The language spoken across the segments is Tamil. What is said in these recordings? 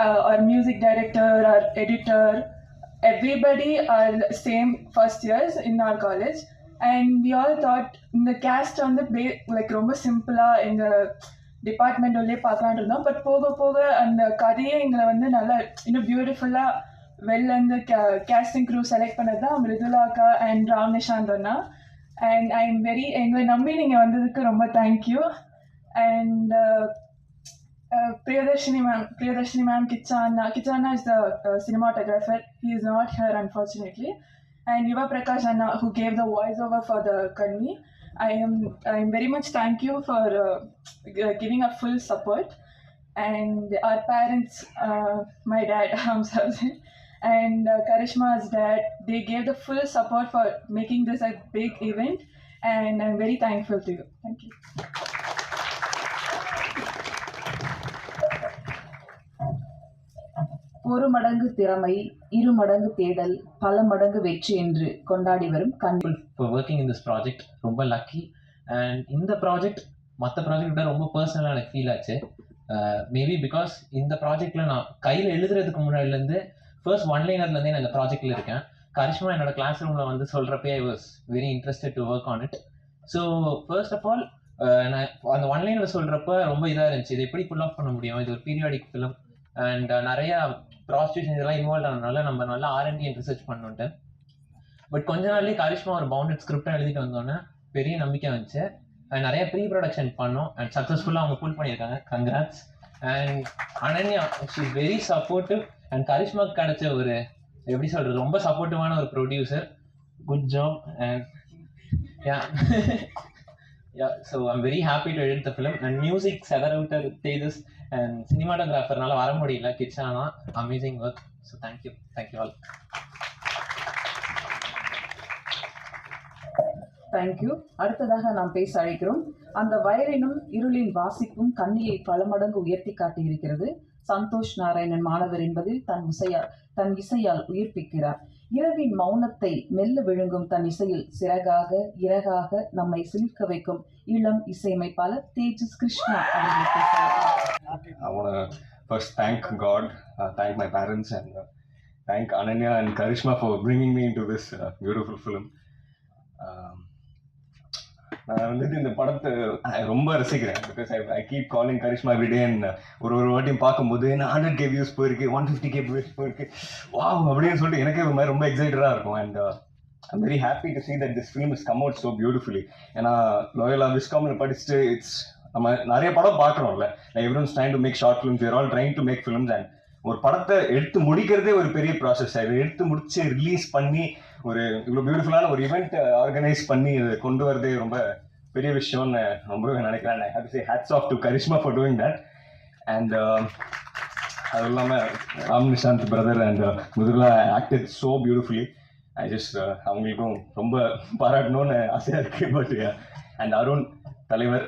our music director, our editor, everybody are same first years in our college, and we all thought the cast on the like ரொம்ப சிம்பிளா எங்க டிபார்ட்மெண்ட் உள்ளே பார்க்கலான்னு இருந்தோம். பட் போக போக அந்த கதையை எங்களை வந்து நல்லா இன்னும் பியூட்டிஃபுல்லாக வெளில இருந்து கேஸ்டிங் க்ரூ செலக்ட் பண்ணது தான் மிருதுலா அக்கா அண்ட் ராம் நிஷாந்த் அண்ணா. அண்ட் ஐ எம் வெரி எங்களை நம்பி நீங்கள் வந்ததுக்கு ரொம்ப thank you. And Priyadarshini ma'am, Kicha Anna is the cinematographer. He is not here unfortunately. And Yuva Prakash Anna, who gave the voiceover for the Kanni. I am very much thank you for giving a full support. And our parents, my dad, I'm sorry, and Karishma's dad, they gave the full support for making this a big event. And I'm very thankful to you. Thank you. ஒரு மடங்கு திறமை, இரு மடங்கு தேடல், பல மடங்கு வெற்றி என்று கொண்டாடி வரும் கண்கள். For working in this project ரொம்ப லக்கி. அண்ட் இந்த ப்ராஜெக்ட் மற்ற ப்ராஜெக்ட் விட ரொம்ப பர்சனலாக எனக்கு ஃபீல் ஆச்சு. மேபி பிகாஸ் இந்த ப்ராஜெக்டில் நான் கையில் எழுதுறதுக்கு முன்னாடிலேருந்து ஃபர்ஸ்ட் ஒன்லைனர்லேருந்தே நான் இந்த ப்ராஜெக்டில் இருக்கேன். கரிஷ்மா என்னோட கிளாஸ் ரூமில் வந்து சொல்கிறப்பே I was very interested to work on it. So first of all நான் அந்த ஒன்லைனில் சொல்கிறப்ப ரொம்ப இதாக இருந்துச்சு, இதை எப்படி புல் ஆஃப் பண்ண முடியும், இது ஒரு பீரியாடிக் ஃபிலிம் அண்ட் நிறையா ப்ராஸ்டியூஷன் இதெல்லாம் இன்வால்வ் ஆனதுனால நம்ம நல்லா R&D அண்ட் ரிசர்ச் பண்ணிட்டு. பட் கொஞ்ச நாள்லேயே கரிஷ்மா ஒரு பவுண்டட் ஸ்கிரிப்டாக எழுதிட்டு வந்தோன்னே பெரிய நம்பிக்கை வந்துச்சு. அண்ட் நிறைய ப்ரீ ப்ரொடக்ஷன் பண்ணோம் அண்ட் சக்ஸஸ்ஃபுல்லாக அவங்க புல் பண்ணியிருக்காங்க. Congrats. And Ananya, she is very supportive. And கரிஷ்மாவுக்கு கிடைச்ச ஒரு எப்படி சொல்கிறது ரொம்ப சப்போர்ட்டிவான ஒரு producer. Good job. And so I'm very happy to edit the film. And music செதரவுட்டர் தேஜஸ் அண்ட் சினிமாட்டோகிராஃபர்னால வர முடியல, கிச்சானா amazing work. So thank you all. Thank you. அடுத்ததாக நாம் பேச அழைக்கிறோம். அந்த வயலினும் இருளின் வாசிப்பும் கண்ணியை பல மடங்கு உயர்த்தி காட்டியிருக்கிறது. சந்தோஷ் நாராயணன் மாணவர் என்பதில் தன் இசையால் உயிர்ப்பிக்கிறார். இரவின் மௌனத்தை மெல்ல விழுங்கும் தன் இசையில் சிறகாக இறகாக நம்மை சிலிர்க்க வைக்கும் இளம் இசையமைப்பாளர் தேஜஸ் கிருஷ்ணா அவர்களுக்கு. I want to first thank God, thank my parents, and thank Ananya and Karishma for bringing me into this beautiful film. நான் வந்துட்டு இந்த படத்தை ரொம்ப ரசிக்கிறேன். Because I keep calling Karishma everyday. And ஒரு வாட்டியும் பார்க்கும்போது நான் 100K வியூஸ் போயிருக்கு, 150K வியூஸ் போயிருக்கு, வாவ் அப்படின்னு சொல்லிட்டு எனக்கே ஒரு மாதிரி ரொம்ப எக்ஸைட்டடாக இருக்கும். And I'm very happy to see that this film has come out so beautifully. ஏன்னா லோயலா விஸ்காமில் படிச்சுட்டு நம்ம நிறைய படம் பார்க்குறோம்ல, everyone's trying to make short films, all trying to make films. And ஒரு படத்தை எடுத்து முடிக்கிறதே ஒரு பெரிய ப்ராசஸ். அதை எடுத்து முடிச்சு ரிலீஸ் பண்ணி ஒரு இவ்வளோ பியூட்டிஃபுல்லான ஒரு இவெண்ட் ஆர்கனைஸ் பண்ணி இதை கொண்டு வரதே ரொம்ப பெரிய விஷயம்னு ரொம்பவே நினைக்கிறேன். I have to say hats off to Karishma for doing that. And அது இல்லாமல் Ram Nishanth brother and Mridula acted so beautifully. I just அவங்களுக்கும் ரொம்ப பாராட்டணும்னு ஆசையாக இருக்குது. பட் அண்ட் அருண் தலைவர்,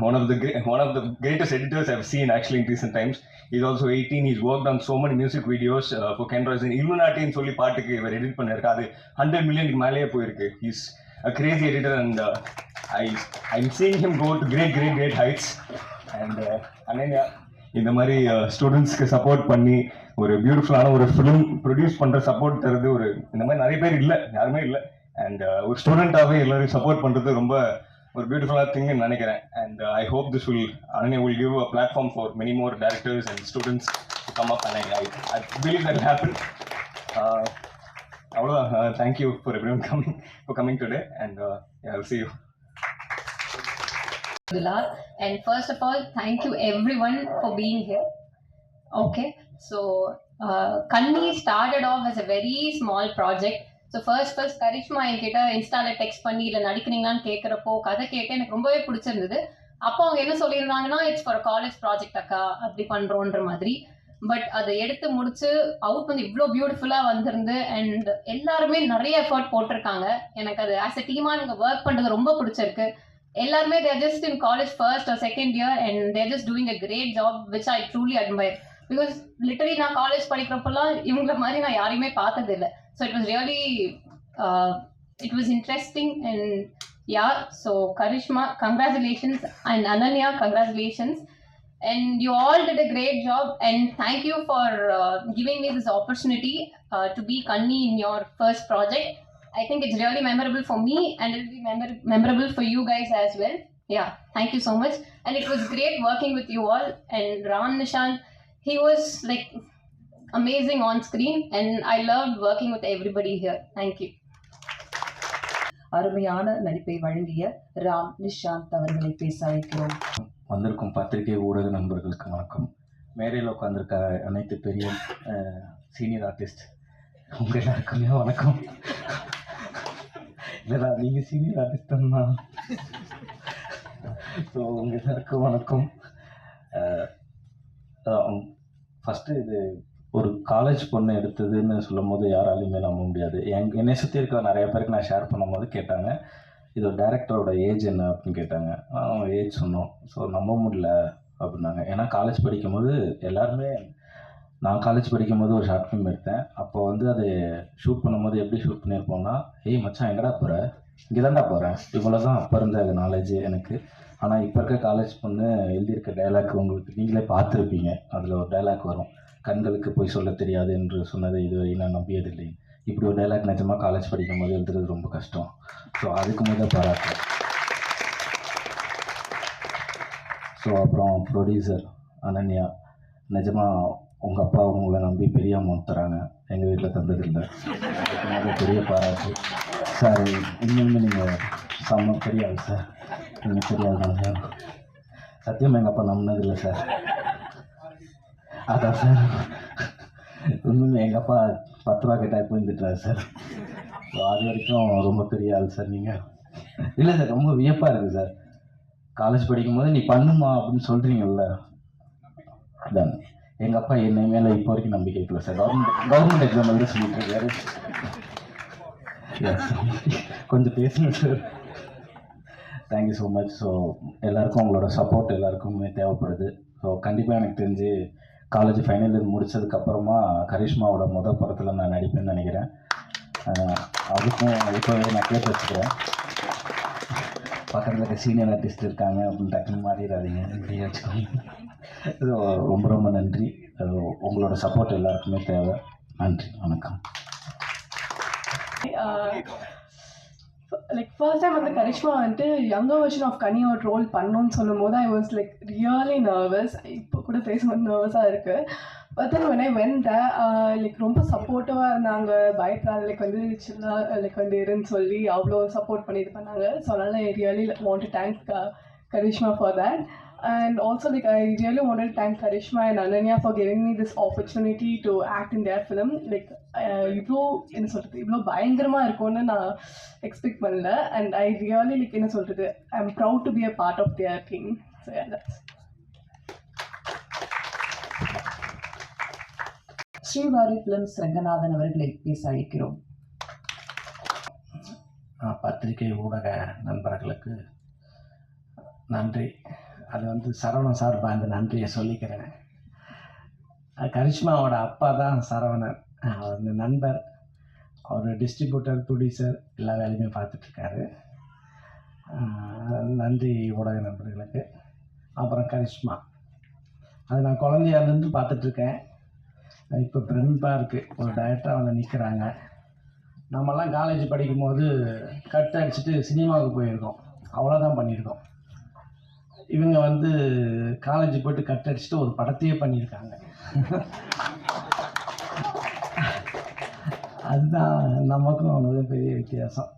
one of the greatest editors I've seen actually in recent times. He's also 18. He's worked on so many music videos for Ken Rosen. Illuminati ன்னு சொல்லி பாட்டுக்கு இவர் எடிட் பண்ணிருக்காரு. அது 100 மில்லியனுக்கு மேலேயே போயிருக்கு. He's a crazy editor and I'm seeing him go to great heights. And Ananya இந்த மாதிரி ஸ்டூடெண்ட்ஸ்க்கு சப்போர்ட் பண்ணி ஒரு பியூட்டிஃபுல்லான ஒரு ஃபிலிம் ப்ரொடியூஸ் பண்ணுற சப்போர்ட் தருது ஒரு இந்த மாதிரி நிறைய பேர் இல்லை, யாருமே இல்லை. அண்ட் ஒரு ஸ்டூடெண்ட்டாகவே எல்லாரும் சப்போர்ட் பண்ணுறது ரொம்ப ஒரு பியூட்டிஃபுல்லான திங்னு நினைக்கிறேன். And I hope this will Ananya will give a platform for many more directors and students to come up, and I believe that will happen. அவ்வளோதான். Thank you for everyone for coming today, and I'll see you. And first of all, thank you everyone for being here. Okay, so Kanni started off as a very small project. So first Karishma என்கிட்ட இன்ஸ்டாவில் டெக்ஸ்ட் பண்ணி இல்லை நடிக்கிறீங்களான்னு கேட்குறப்போ கதை கேட்டு எனக்கு ரொம்பவே பிடிச்சிருந்தது. அப்போ அவங்க என்ன சொல்லியிருந்தாங்கன்னா, இட்ஸ் ஃபார் காலேஜ் ப்ராஜெக்ட் அக்கா, அப்படி பண்ணுறோன்ற மாதிரி. பட் அதை எடுத்து முடிச்சு அவுட் வந்து இவ்வளோ பியூட்டிஃபுல்லாக வந்திருந்து அண்ட் எல்லாருமே நிறைய எஃபர்ட் போட்டிருக்காங்க. எனக்கு அது ஆஸ் எ டீமாக நீங்கள் ஒர்க் பண்ணுறது ரொம்ப பிடிச்சிருக்கு. எல்லாருமே they're just in college first or second year and they're just doing a great job which I truly admire. Because literally நான் காலேஜ் படிக்கிறப்பெல்லாம் இவங்கள மாதிரி நான் யாரையுமே பார்த்தது இல்லை. So it was really, it was interesting. And yeah, so Karishma, congratulations, and Ananya, congratulations. and you all did a great job, and thank you for giving me this opportunity to be Kanni in your first project. I think it's really memorable for me, and it'll be memorable for you guys as well. Yeah, thank you so much, and it was great working with you all. And Ram Nishant, he was like amazing on screen, and I loved working with everybody here. Thank you. அருமையான நடிப்பை வழங்கிய ராம் நிஷாந்த் அவர்களை பேச அழைக்கிறோம். வந்திருக்கும் பத்திரிகை ஊடக நண்பர்களுக்கு வணக்கம். மேடையில் உட்காந்துருக்க அனைத்து பெரிய சீனியர் ஆர்டிஸ்ட் உங்கள் எல்லாருக்குமே வணக்கம். இல்லைடா நீங்கள் சீனியர் ஆர்டிஸ்ட் தான். ஸோ உங்கள் எல்லாருக்கும் வணக்கம். ஃபஸ்ட்டு இது ஒரு காலேஜ் பொண்ணு எடுத்ததுன்னு சொல்லும் போது யாராலையுமே நம்ப முடியாது. என்னை சுற்றி இருக்க நிறைய பேருக்கு நான் ஷேர் பண்ணும் போது கேட்டாங்க, இது ஒரு டேரக்டரோட ஏஜ் என்ன அப்படின்னு கேட்டாங்க. அவங்க ஏஜ் சொன்னோம். ஸோ நம்ப முடியல அப்படின்னாங்க. ஏன்னா காலேஜ் படிக்கும்போது எல்லாருமே, நான் காலேஜ் படிக்கும்போது ஒரு ஷார்ட் ஃபிலிம் எடுத்தேன். அப்போ வந்து அது ஷூட் பண்ணும்போது எப்படி ஷூட் பண்ணியிருப்போம்னா, ஏய் மச்சான் எங்கடா போகிற, இங்கே தான்டா போகிறேன், இவ்வளோ தான் அப்போ இருந்த நாலேஜ் எனக்கு. ஆனால் இப்போ இருக்க காலேஜ் பொண்ணு எழுதியிருக்க டைலாக் உங்களுக்கு நீங்களே பார்த்துருப்பீங்க. அதில் ஒரு டைலாக் வரும், கண்களுக்கு போய் சொல்ல தெரியாது என்று சொன்னதை இதுவரை நான் நம்பியதில்லை. இப்படி ஒரு டைலாக் நிஜமாக காலேஜ் படிக்கும் போது எழுதுறது ரொம்ப கஷ்டம். ஸோ அதுக்கு முதல் பாராட்டு. ஸோ அப்புறம் ப்ரொடியூசர் அனன்யா, நிஜமாக உங்கள் அப்பா உங்களை நம்பி பெரிய அமௌண்ட் தராங்க, எங்கள் வீட்டில் தந்ததில்லை. அதுக்கு முதல் பெரிய பாராட்டு சார். இன்னுமே நீங்கள் செம்ம தெரியாது சார், நீங்கள் தெரியாது சார். சத்தியமாக எங்கள் அப்பா நம்பினதில்லை சார். அதான் சார், இன்னுமே எங்கள் அப்பா 10 ரூபா கேட்டால் போயிருந்துட்டார் சார். ஸோ அது வரைக்கும் ரொம்ப பெரிய ஆள் சார் நீங்கள். இல்லை சார், ரொம்ப வியப்பாக இருக்குது சார். காலேஜ் படிக்கும்போது நீ பண்ணுமா அப்படின்னு சொல்கிறீங்கல்ல, அதான் எங்கள் அப்பா என்னை மேலே இப்போ வரைக்கும் நம்பிக்கை இல்லை சார். கவர்மெண்ட் எக்ஸாம் வந்து சொல்லிட்டு இருக்காரு. கொஞ்சம் பேசுங்க sir. Thank you so much. So எல்லாருக்கும் உங்களோட சப்போர்ட் எல்லாருக்குமே தேவைப்படுது. ஸோ கண்டிப்பாக எனக்கு தெரிஞ்சு காலேஜ் ஃபைனல் இயர் முடித்ததுக்கப்புறமா கரிஷ்மாவோட முதல் படத்தில் நான் நடிப்பேன்னு நினைக்கிறேன். அதுக்கும் இப்போவே நான் கேட்டு வச்சுக்கிறேன். பக்கத்தில் இருக்க சீனியர் ஆர்டிஸ்ட் இருக்காங்க அப்படின்னு டக்குன்னு மாறிடாதீங்க, இப்படியே வச்சுக்கோங்க. ஸோ ரொம்ப ரொம்ப நன்றி. உங்களோட சப்போர்ட் எல்லாருக்குமே தேவை. நன்றி, வணக்கம். Like first time வந்து கரிஷ்மா வந்துட்டு younger version of கனியோட ரோல் பண்ணணும்னு சொல்லும் போது I was like really nervous. இப்போ கூட பேசும்போது நர்வஸாக இருக்குது. But then when I went there, like ரொம்ப சப்போர்ட்டிவாக இருந்தாங்க, பயப்படாத, லைக் வந்து சில்லாக லைக் வந்து இருன்னு சொல்லி அவ்வளோ சப்போர்ட் பண்ணி இது பண்ணாங்க. ஸோ அதனால் I really want to thank Karishma for that. And also like I really wanted to thank Karishma and Ananya for giving me this opportunity to act in their film. Like இவ்வளோ என்ன சொல்கிறது, இவ்வளோ பயங்கரமாக இருக்கும்னு நான் எக்ஸ்பெக்ட் பண்ணல. அண்ட் ஐ ரியலி லைக் என்ன சொல்கிறது, I am proud to be a part of their thing. So that's. Srivari films Ranganathan அவர்களை பேச அழைக்கிறோம். பத்திரிகை ஊடக நண்பர்களுக்கு நன்றி. அது வந்து சரவணன் சார்பாக அந்த நன்றியை சொல்லிக்கிறேன். கரிஷ்மாவோட அப்பா தான் சரவணன், அவர் நண்பர். அவர் டிஸ்ட்ரிபியூட்டர், ப்ரொடியூசர் எல்லா வேலையுமே பார்த்துட்ருக்காரு. நன்றி ஊடக நண்பர்களுக்கு. அப்புறம் கரிஷ்மா, அது நான் குழந்தையாலேருந்து பார்த்துட்ருக்கேன். இப்போ பிரமிப்பாக இருக்குது, ஒரு டைரக்டராக வந்து நிற்கிறாங்க. நம்மலாம் காலேஜ் படிக்கும்போது கட் அடிச்சுட்டு சினிமாவுக்கு போயிருக்கோம், அவ்வளோதான் பண்ணியிருக்கோம். இவங்க வந்து காலேஜ் போய்ட்டு கட் அடிச்சுட்டு ஒரு படத்தையே பண்ணியிருக்காங்க. அதுதான் நமக்கும் அவங்களுக்கும் பெரிய வித்தியாசம்.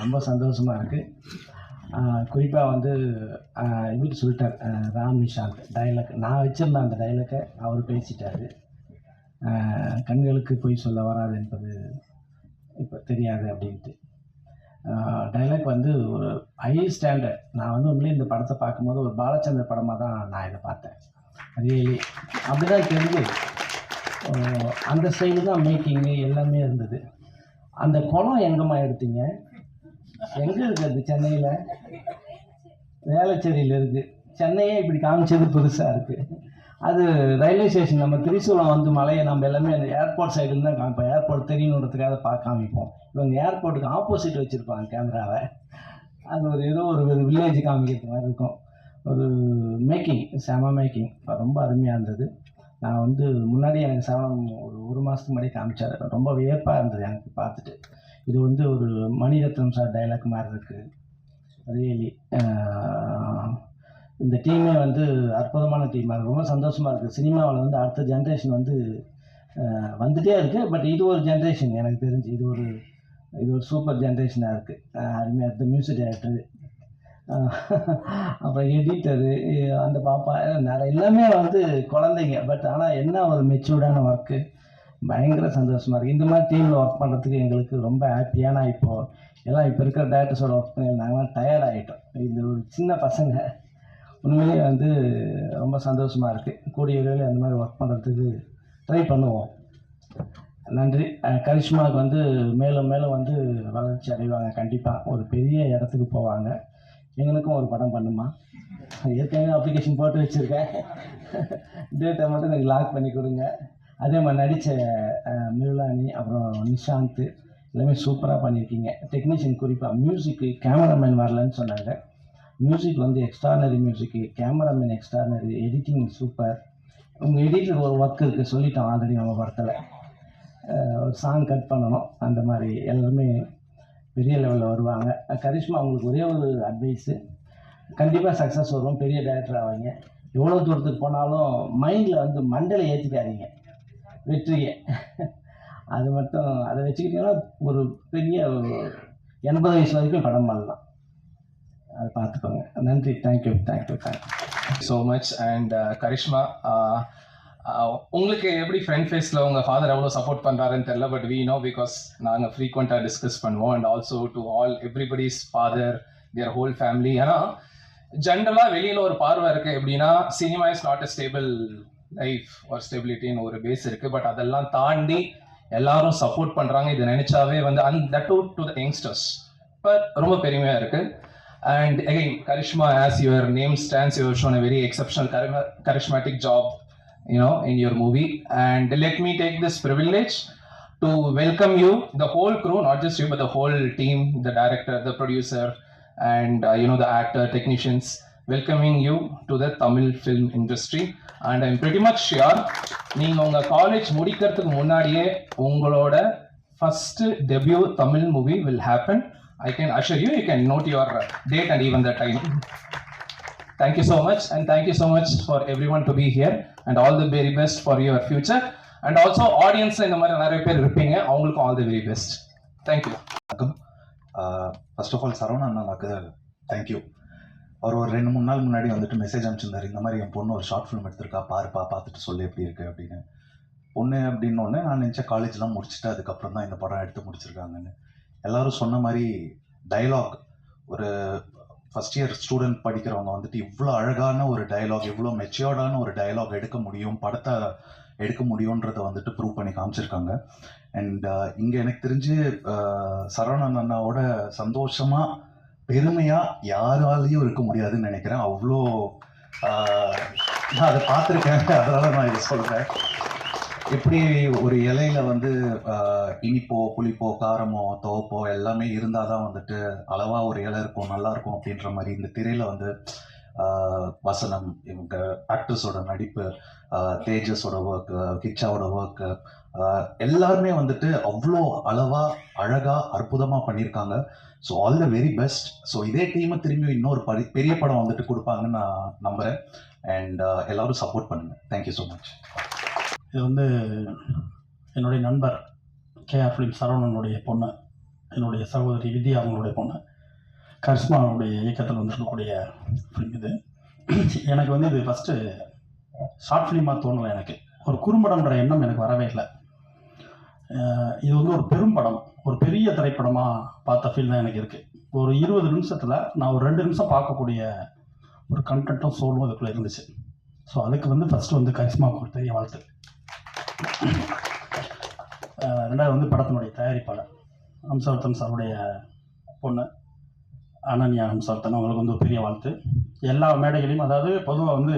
ரொம்ப சந்தோஷமாக இருக்குது. குறிப்பாக வந்து இவர் சொல்லிட்டார், ராம் நிஷாந்த் டைலாக் நான் வச்சுருந்தேன். அந்த டைலாக்கை அவர் பேசிட்டார். கண்களுக்கு போய் சொல்ல வராது என்பது இப்போ தெரியாது அப்படின்ட்டு. டைலாக் வந்து ஒரு ஹை ஸ்டாண்டர்ட். நான் வந்து உண்மையிலே இந்த படத்தை பார்க்கும்போது ஒரு பாலச்சந்தர் படமாக தான் நான் இதை பார்த்தேன். ரியலி அப்படி தான் தெரிஞ்சு அந்த ஸ்டைலு தான் மேக்கிங்கு எல்லாமே இருந்தது. அந்த குளம் எங்கேம்மா எடுத்தீங்க, எங்கே இருக்குது அது? சென்னையில் வேளச்சேரியில் இருக்குது. சென்னையே இப்படி காமிச்சது பெருசாக இருக்குது. அது ரயில்வே ஸ்டேஷன், நம்ம திரிசூலம் வந்து மலையை நம்ம எல்லாமே அந்த ஏர்போர்ட் சைடுன்னு தான் காமிப்போம். ஏர்போர்ட் தெரியணுன்றதுக்காக காமிப்போம். இவங்க ஏர்போர்ட்டுக்கு ஆப்போசிட் வச்சுருப்பாங்க கேமராவை. அது ஒரு ஏதோ ஒரு வில்லேஜ் காமிக்கிறது மாதிரி இருக்கும். ஒரு மேக்கிங் செம மேக்கிங் ரொம்ப அருமையாக இருந்தது. நான் வந்து முன்னாடி எனக்கு சரவணன் ஒரு மாதத்துக்கு முன்னாடி காமிச்சார். ரொம்ப வியப்பாக இருந்தது எனக்கு பார்த்துட்டு. இது வந்து ஒரு மணிரத்னம் சார் டைலாக் மாதிரி இருக்குது. ரியலி இந்த டீமே வந்து அற்புதமான டீமாக இருக்குது. ரொம்ப சந்தோஷமாக இருக்குது. சினிமாவில் வந்து அடுத்த ஜென்ரேஷன் வந்து வந்துகிட்டே இருக்குது. பட் இது ஒரு ஜென்ரேஷன் எனக்கு தெரிஞ்சு இது ஒரு சூப்பர் ஜென்ரேஷனாக இருக்குது. அருமையாக இருக்குது. மியூசிக் டைரக்டரு, அப்புறம் எடிட்டரு, அந்த பாப்பா நிறைய எல்லாமே வந்து குழந்தைங்க. பட் ஆனால் என்ன ஒரு மெச்சூர்டான ஒர்க்கு. பயங்கர சந்தோஷமாக இருக்குது. இந்த மாதிரி டீமில் ஒர்க் பண்ணுறதுக்கு எங்களுக்கு ரொம்ப ஹாப்பியான. இப்போது எல்லாம் இப்போ இருக்கிற டேரக்டர்ஸோட ஒர்க் பண்ணி நாங்களாம் டயர்ட் ஆகிட்டோம். இந்த ஒரு சின்ன பசங்க உண்மையிலேயே வந்து ரொம்ப சந்தோஷமாக இருக்குது. கூடிய விரைவில் அந்த மாதிரி ஒர்க் பண்ணுறதுக்கு ட்ரை பண்ணுவோம். நன்றி. கரிஷ்மாவுக்கு வந்து மேலும் மேலும் வந்து வளர்ச்சி அடைவாங்க. கண்டிப்பாக ஒரு பெரிய இடத்துக்கு போவாங்க. எங்களுக்கும் ஒரு படம் பண்ணுமா? ஏற்கனவே அப்ளிகேஷன் போட்டு வச்சுருக்கேன். டேட்டை மட்டும் எனக்கு லாக் பண்ணி கொடுங்க. அதே மாதிரி நடித்த மிருளானி, அப்புறம் நிஷாந்த் எல்லாமே சூப்பராக பண்ணியிருக்கீங்க. டெக்னீஷியன் குறிப்பாக மியூசிக்கு கேமராமேன் வரலன்னு சொன்னாங்க. மியூசிக் வந்து எக்ஸ்ட்ரானரி மியூசிக்கு, கேமராமேன் எக்ஸ்ட்ரானரி, எடிட்டிங் சூப்பர். உங்கள் எடிட்டர் ஒரு ஒர்க் இருக்குது சொல்லிட்டோம் ஆல்ரெடி நம்ம படத்தில். ஒரு சாங் கட் பண்ணணும். அந்த மாதிரி எல்லாருமே பெரிய லெவலில் வருவாங்க. கரிஷ்மா அவங்களுக்கு ஒரே ஒரு அட்வைஸு, கண்டிப்பாக சக்ஸஸ் வரும், பெரிய டைரக்டர் ஆவாங்க. எவ்வளோ தூரத்துக்கு போனாலும் மைண்டில் வந்து மண்டையில் ஏற்றிக்காதீங்க வெற்றியை. அது மட்டும் அதை வச்சுக்கிட்டிங்கன்னா ஒரு பெரிய 80 வயசு வரைக்கும் படம் பண்ணலாம். அதை பார்த்துக்கோங்க. நன்றி. Thank you. So much. And Karishma, உங்களுக்கு எப்படி ஃப்ரெண்ட் ஃபேஸில் உங்கள் ஃபாதர் எவ்வளோ சப்போர்ட் பண்ணுறாருன்னு தெரியல. பட் வி நோ பிகாஸ் நாங்கள் ஃப்ரீக்வெண்ட்டாக டிஸ்கஸ் பண்ணுவோம். And also to all everybody's father, their whole family. ஏன்னா ஜென்ரலாக வெளியில் ஒரு பார்வை இருக்குது எப்படின்னா, cinema is not a stable life ஒரு ஸ்டெபிலிட்டின்னு ஒரு பேஸ் இருக்குது. பட் அதெல்லாம் தாண்டி எல்லாரும் சப்போர்ட் பண்ணுறாங்க. இது நினச்சாவே வந்து and that to the youngsters but ரொம்ப பெருமையாக இருக்குது. And again, Karishma, as your name stands, you have shown a very exceptional, charismatic job, in your movie. And let me take this privilege to welcome you, the whole crew, not just you, but the whole team, the director, the producer, and the actor, technicians, welcoming you to the Tamil film industry. And I'm pretty much sure, நீங்க உங்க காலேஜ் முடிக்கிறதுக்கு முன்னாடியே உங்களோட first debut Tamil movie will happen. I can assure you, you can note your date and even the time. Thank you so much, and thank you so much for everyone to be here, and all the very best for your future. And also audience இந்த மாதிரி நிறைய பேர் இருப்பீங்க, அவங்களுக்கும் all the very best. Thank you. First of all Saravanan அண்ணாக்கு தேங்க்யூ. அவர் ஒரு 2-3 நாள் முன்னாடி வந்துட்டு மெசேஜ் அனுப்பிச்சிருந்தாரு, இந்த மாதிரி என் பொண்ணு ஒரு ஷார்ட் ஃபிலிம் எடுத்திருக்கா, பார்த்துட்டு சொல்லி எப்படி இருக்கு அப்படின்னு. பொண்ணு அப்படின்னோடனே நான் நினச்சேன் காலேஜ்லாம் முடிச்சுட்டு அதுக்கப்புறம் தான் இந்த படம் எடுத்து முடிச்சிருக்காங்கன்னு. எல்லாரும் சொன்ன மாதிரி டயலாக், ஒரு ஃபஸ்ட் இயர் ஸ்டூடெண்ட் படிக்கிறவங்க வந்துட்டு இவ்வளோ அழகான ஒரு டயலாக், இவ்வளோ மெச்சியோர்டான ஒரு டயலாக் எடுக்க முடியும், படத்தை எடுக்க முடியுன்றதை வந்துட்டு ப்ரூவ் பண்ணி காமிச்சிருக்காங்க. அண்ட் இங்கே எனக்கு தெரிஞ்சு சரவணன் அண்ணாவோட சந்தோஷமாக பெருமையாக யாராலையும் இருக்க முடியாதுன்னு நினைக்கிறேன். அவ்வளோ நான் அதை பார்த்துருக்கேன், அதனால் நான் இதை சொல்கிறேன். எப்படி ஒரு இலையில வந்து இனிப்போ புளிப்போ காரமோ துவப்போ எல்லாமே இருந்தால் தான் வந்துட்டு அளவாக ஒரு இலை இருக்கும், நல்லா இருக்கும் அப்படின்ற மாதிரி இந்த திரையில் வந்து வசனம், இவங்க ஆக்டர்ஸோட நடிப்பு, தேஜஸோட ஒர்க்கு, கிச்சாவோட ஒர்க்கு, எல்லாருமே வந்துட்டு அவ்வளோ அளவாக அழகாக அற்புதமாக பண்ணியிருக்காங்க. So all the very best. So இதே டீமை திரும்பி இன்னொரு பெரிய படம் வந்துட்டு கொடுப்பாங்கன்னு நான் நம்புகிறேன். அண்ட் எல்லோரும் சப்போர்ட் பண்ணுங்கள். Thank you so much. இது வந்து என்னுடைய நண்பர் கேஆர் ஃபிலிம் சரவணனுடைய பொண்ணு, என்னுடைய சகோதரி வித்யா அவங்களுடைய பொண்ணு, கரிஷ்மாவுடைய இயக்கத்தில் வந்திருக்கக்கூடிய ஃபிலிம் இது. எனக்கு வந்து இது ஃபஸ்ட்டு ஷார்ட் ஃபிலிமாக தோணலை. எனக்கு ஒரு குறும்படம்ன்ற எண்ணம் எனக்கு வரவே இல்லை. இது வந்து ஒரு பெரும் படம், ஒரு பெரிய திரைப்படமாக பார்த்த ஃபீல் தான் எனக்கு இருக்குது. ஒரு 20 நிமிஷத்தில் நான் ஒரு 2 நிமிஷம் பார்க்கக்கூடிய ஒரு கண்டென்ட்டும் சோலும் அதுக்குள்ளே இருந்துச்சு. ஸோ அதுக்கு வந்து ஃபஸ்ட்டு வந்து கரிஷ்மாவுக்கு ஒரு பெரிய வாழ்த்து. ரெண்டாவது வந்து படத்தினுடைய தயாரிப்பாளர் ஹம்சவர்தன் சாருடைய பொண்ணு அனன்யா ஹம்சவர்தன், அவங்களுக்கு வந்து ஒரு பெரிய வாழ்த்து. எல்லா மேடைகளையும், அதாவது பொதுவாக வந்து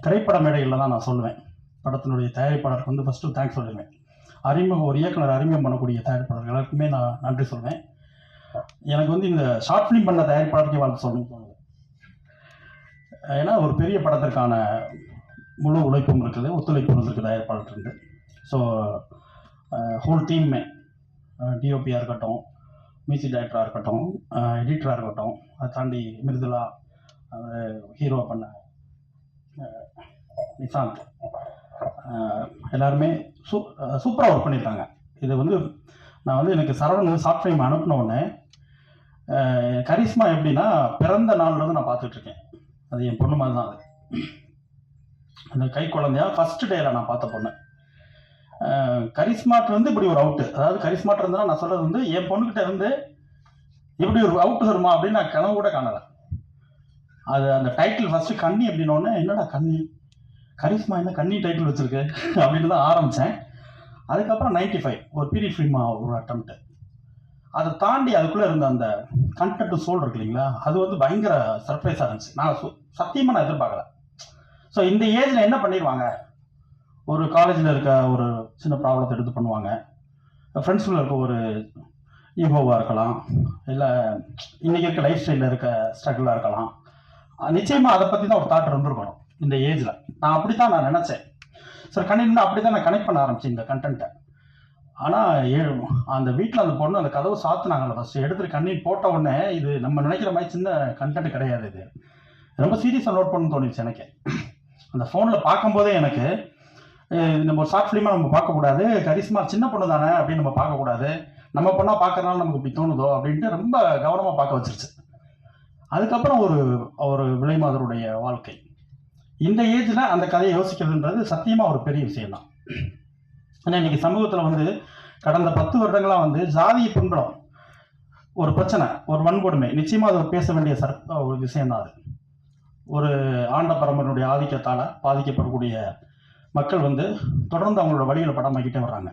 திரைப்பட மேடைகளில் தான் நான் சொல்லுவேன், படத்தினுடைய தயாரிப்பாளருக்கு வந்து ஃபஸ்ட்டு தேங்க்ஸ் சொல்லுவேன். ஒரு இயக்குனர் அறிமுகம் பண்ணக்கூடிய தயாரிப்பாளர் எல்லாருக்குமே நான் நன்றி சொல்வேன். எனக்கு வந்து இந்த ஷார்ட் ஃபிலிம் பண்ண தயாரிப்பாளருக்கே வாழ்த்து சொல்லணும்னு தோணுது. ஏன்னா ஒரு பெரிய படத்திற்கான முழு உழைப்பும் இருக்குது, ஒத்துழைப்பும் இருக்குது தயாரிப்பாளர்கிட்ட. ஸோ ஹோல் டீம்மே, டிஓபியாக இருக்கட்டும், மியூசிக் டைரக்டராக இருக்கட்டும், எடிட்டராக இருக்கட்டும், அதை தாண்டி மிருதுலா, ஹீரோ பண்ண நிசாந்த், எல்லாருமே சூப்பராக ஒர்க் பண்ணியிருக்காங்க. இது வந்து நான் வந்து எனக்கு சரவணன் ஷார்ட் ஃபிலிம் அனுப்பின உடனே கரிஷ்மா எப்படின்னா பிறந்த நாள்லேருந்து நான் பார்த்துட்ருக்கேன். அது என் பொண்ணு மாதிரி தான். அது அந்த கை குழந்தையா ஃபஸ்ட்டு டேயில் நான் பார்த்த பொண்ணு. கரிஷ்மாட்டு வந்து இப்படி ஒரு அவுட்டு, அதாவது கரிஷ்மாட்டு இருந்தால் நான் சொல்கிறது வந்து என் பொண்ணுக்கிட்ட இருந்து இப்படி ஒரு அவுட்டு வருமா அப்படின்னு நான் கனவு கூட காணலை. அது அந்த டைட்டில் ஃபஸ்ட்டு கன்னி அப்படின்னோடனே என்னடா கன்னி, கரிஷ்மா என்ன கன்னி டைட்டில் வச்சுருக்கு அப்படின்னு தான் ஆரம்பித்தேன். அதுக்கப்புறம் 95 ஒரு பீரியட் ஃபிலிமாக ஒரு அட்டம்ப்ட்டு. அதை தாண்டி அதுக்குள்ளே இருந்த அந்த கண்டென்ட் சோல் இருக்கு இல்லைங்களா, அது வந்து பயங்கர சர்ப்ரைஸாக இருந்துச்சு. நான் சத்தியமாக நான் எதிர்பார்க்கல. ஸோ இந்த ஏஜில் என்ன பண்ணிடுவாங்க, ஒரு காலேஜில் இருக்க ஒரு சின்ன ப்ராப்ளத்தை எடுத்து பண்ணுவாங்க, ஃப்ரெண்ட்ஸுக்குள்ள இருக்க ஒரு ஈகோவாக இருக்கலாம், இல்லை இன்றைக்கி இருக்க லைஃப் ஸ்டைலில் இருக்க ஸ்ட்ரகிளாக இருக்கலாம். நிச்சயமாக அதை பற்றி தான் ஒரு தாட் இருந்திருக்கணும் இந்த ஏஜில். நான் அப்படி தான் நான் நினச்சேன். சார் கண்டிப்பாக அப்படி தான் நான் கனெக்ட் பண்ண ஆரம்பித்தேன் இந்த கண்டென்ட்டை. ஆனால் அந்த வீட்டில் அந்த பொண்ணு அந்த கதவு சாத்துனாங்கல்ல, ஃபஸ்ட்டு எடுத்துகிட்டு கண்ணீர் போட்ட உடனே இது நம்ம நினைக்கிற மாதிரி சின்ன கண்டென்ட் கிடையாது. இது ரொம்ப சீரியஸாக நோட் பண்ணணும்னு தோணுச்சு எனக்கு. அந்த ஃபோனில் பார்க்கும்போதே எனக்கு நம்ம ஒரு ஷார்ட் ஃபிலிமாக நம்ம பார்க்கக்கூடாது, கரிஷ்மா சின்ன பொண்ணு தானே அப்படின்னு நம்ம பார்க்கக்கூடாது, நம்ம பொண்ணாக பார்க்கறதுனால நமக்கு இப்படி தோணுதோ அப்படின்ட்டு ரொம்ப கவனமாக பார்க்க வச்சிருச்சு. அதுக்கப்புறம் ஒரு விலைமாதருடைய வாழ்க்கை இந்த ஏஜில் அந்த கதையை யோசிக்கிறதுன்றது சத்தியமாக ஒரு பெரிய விஷயம்தான். ஏன்னா இன்றைக்கி சமூகத்தில் வந்து கடந்த 10 வருடங்களாக வந்து ஜாதிய பின்புலம் ஒரு பிரச்சனை, ஒரு வன்கொடுமை, நிச்சயமாக அது பேச வேண்டிய ஒரு விஷயம்தான். அது ஒரு ஆண்ட பரம்பரையினுடைய ஆதிக்கத்தால் பாதிக்கப்படக்கூடிய மக்கள் வந்து தொடர்ந்து அவங்களோட வழியில் படமாக்கிட்டே வர்றாங்க.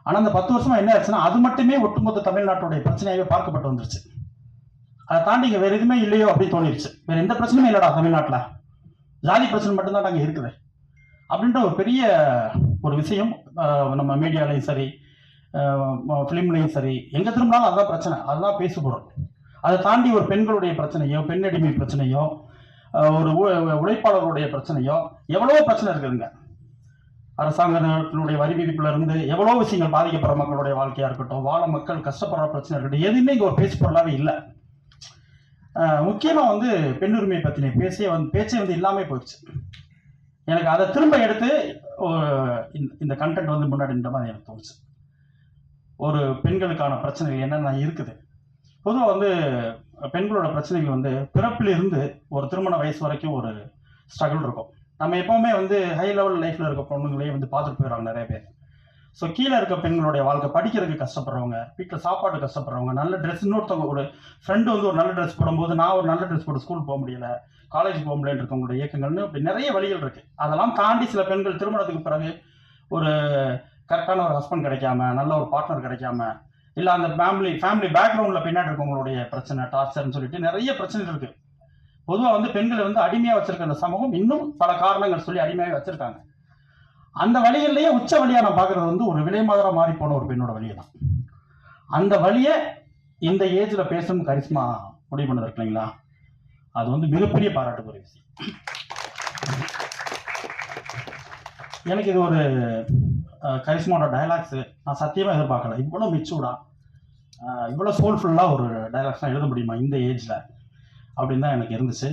ஆனால் அந்த 10 வருஷமாக என்ன ஆச்சுன்னா அது மட்டுமே ஒட்டுமொத்த தமிழ்நாட்டுடைய பிரச்சனையாகவே பார்க்கப்பட்டு வந்துருச்சு. அதை தாண்டி இங்கே வேறு எதுவுமே இல்லையோ அப்படின்னு தோணிடுச்சு. வேறு எந்த பிரச்சனையும் இல்லைடா தமிழ்நாட்டில், ஜாதி பிரச்சனை மட்டும்தான் அங்கே இருக்குது அப்படின்ற ஒரு பெரிய ஒரு விஷயம் நம்ம மீடியாலையும் சரி, ஃபிலிம்லையும் சரி, எங்கே திரும்பினாலும் அதுதான் பிரச்சனை, அதுதான் பேசுபொருள். அதை தாண்டி ஒரு பெண்களுடைய பிரச்சனையோ, பெண்ணடிமை பிரச்சனையோ, ஒரு உழைப்பாளர்களுடைய பிரச்சனையோ, எவ்வளவோ பிரச்சனை இருக்குதுங்க. அரசாங்கத்தினுடைய வரி விதிப்புலேருந்து எவ்வளோ விஷயங்கள் பாதிக்கப்படுற மக்களுடைய வாழ்க்கையாக இருக்கட்டும், வாழ மக்கள் கஷ்டப்படுற பிரச்சனை இருக்கட்டும், எதுவுமே இங்கே ஒரு பேசுபொருளாகவே இல்லை. முக்கியமாக வந்து பெண்ணுரிமை பற்றின பேச்சே வந்து இல்லாமல் போயிடுச்சு. எனக்கு அதை திரும்ப எடுத்து இந்த கண்டென்ட் வந்து முன்னாடி இந்த மாதிரி எனக்கு தோணுச்சு. ஒரு பெண்களுக்கான பிரச்சனைகள் என்னென்ன இருக்குது. பொதுவாக வந்து பெண்களோட பிரச்சனைகள் வந்து பிறப்பிலிருந்து ஒரு திருமண வயசு வரைக்கும் ஒரு ஸ்ட்ரகிள் இருக்கும். நம்ம எப்போவுமே வந்து ஹை லெவல் லைஃப்பில் இருக்க பொண்ணுங்களையே வந்து பார்த்துட்டு போயிடுறாங்க நிறைய பேர். ஸோ கீழே இருக்க பெண்களுடைய வாழ்க்கை, படிக்கிறதுக்கு கஷ்டப்படுறவங்க, வீட்டில் சாப்பாடு கஷ்டப்படுறவங்க, நல்ல ட்ரெஸ், இன்னொருத்தவங்க ஒரு ஃப்ரெண்டு வந்து ஒரு நல்ல ட்ரெஸ் போடும்போது நான் ஒரு நல்ல ட்ரெஸ் போட்டு ஸ்கூல் போக முடியல, காலேஜ் போக முடியல இருக்கவங்களுடைய இயக்கங்கள்னு இப்படி நிறைய வழிகள் இருக்குது. அதெல்லாம் தாண்டி சில பெண்கள் திருமணத்துக்கு பிறகு ஒரு கரெக்டான ஒரு ஹஸ்பண்ட் கிடைக்காம, நல்ல ஒரு பார்ட்னர் கிடைக்காம, இல்லை அந்த ஃபேமிலி பேக்ரவுண்டில் பின்னாடி இருக்கவங்களுடைய பிரச்சனை, டார்ச்சர்னு சொல்லிட்டு நிறைய பிரச்சனைகள் இருக்குது. பொதுவாக வந்து பெண்களை வந்து அடிமையாக வச்சிருக்க அந்த சமூகம் இன்னும் பல காரணங்கள் சொல்லி அடிமையாக வச்சுருக்காங்க. அந்த வழிகள்லேயே உச்ச வழியாக நான் பார்க்குறது வந்து ஒரு விலைமாதராக மாறி போன ஒரு பெண்ணோட வழியை தான். அந்த வழியை இந்த ஏஜில் பேசணும் கரிஷ்மா முடிவு பண்ணது இருக்கு இல்லைங்களா, அது வந்து மிகப்பெரிய பாராட்டுக்குரிய விஷயம். எனக்கு இது ஒரு கரிஷ்மாவோட டைலாக்ஸு நான் சத்தியமாக எதிர்பார்க்கல. இவ்வளோ மெச்சூர்டாக, இவ்வளோ சோல்ஃபுல்லாக ஒரு டைலாக்ஸ்லாம் எழுத முடியுமா இந்த ஏஜில் அப்படின்னு தான் எனக்கு இருந்துச்சு.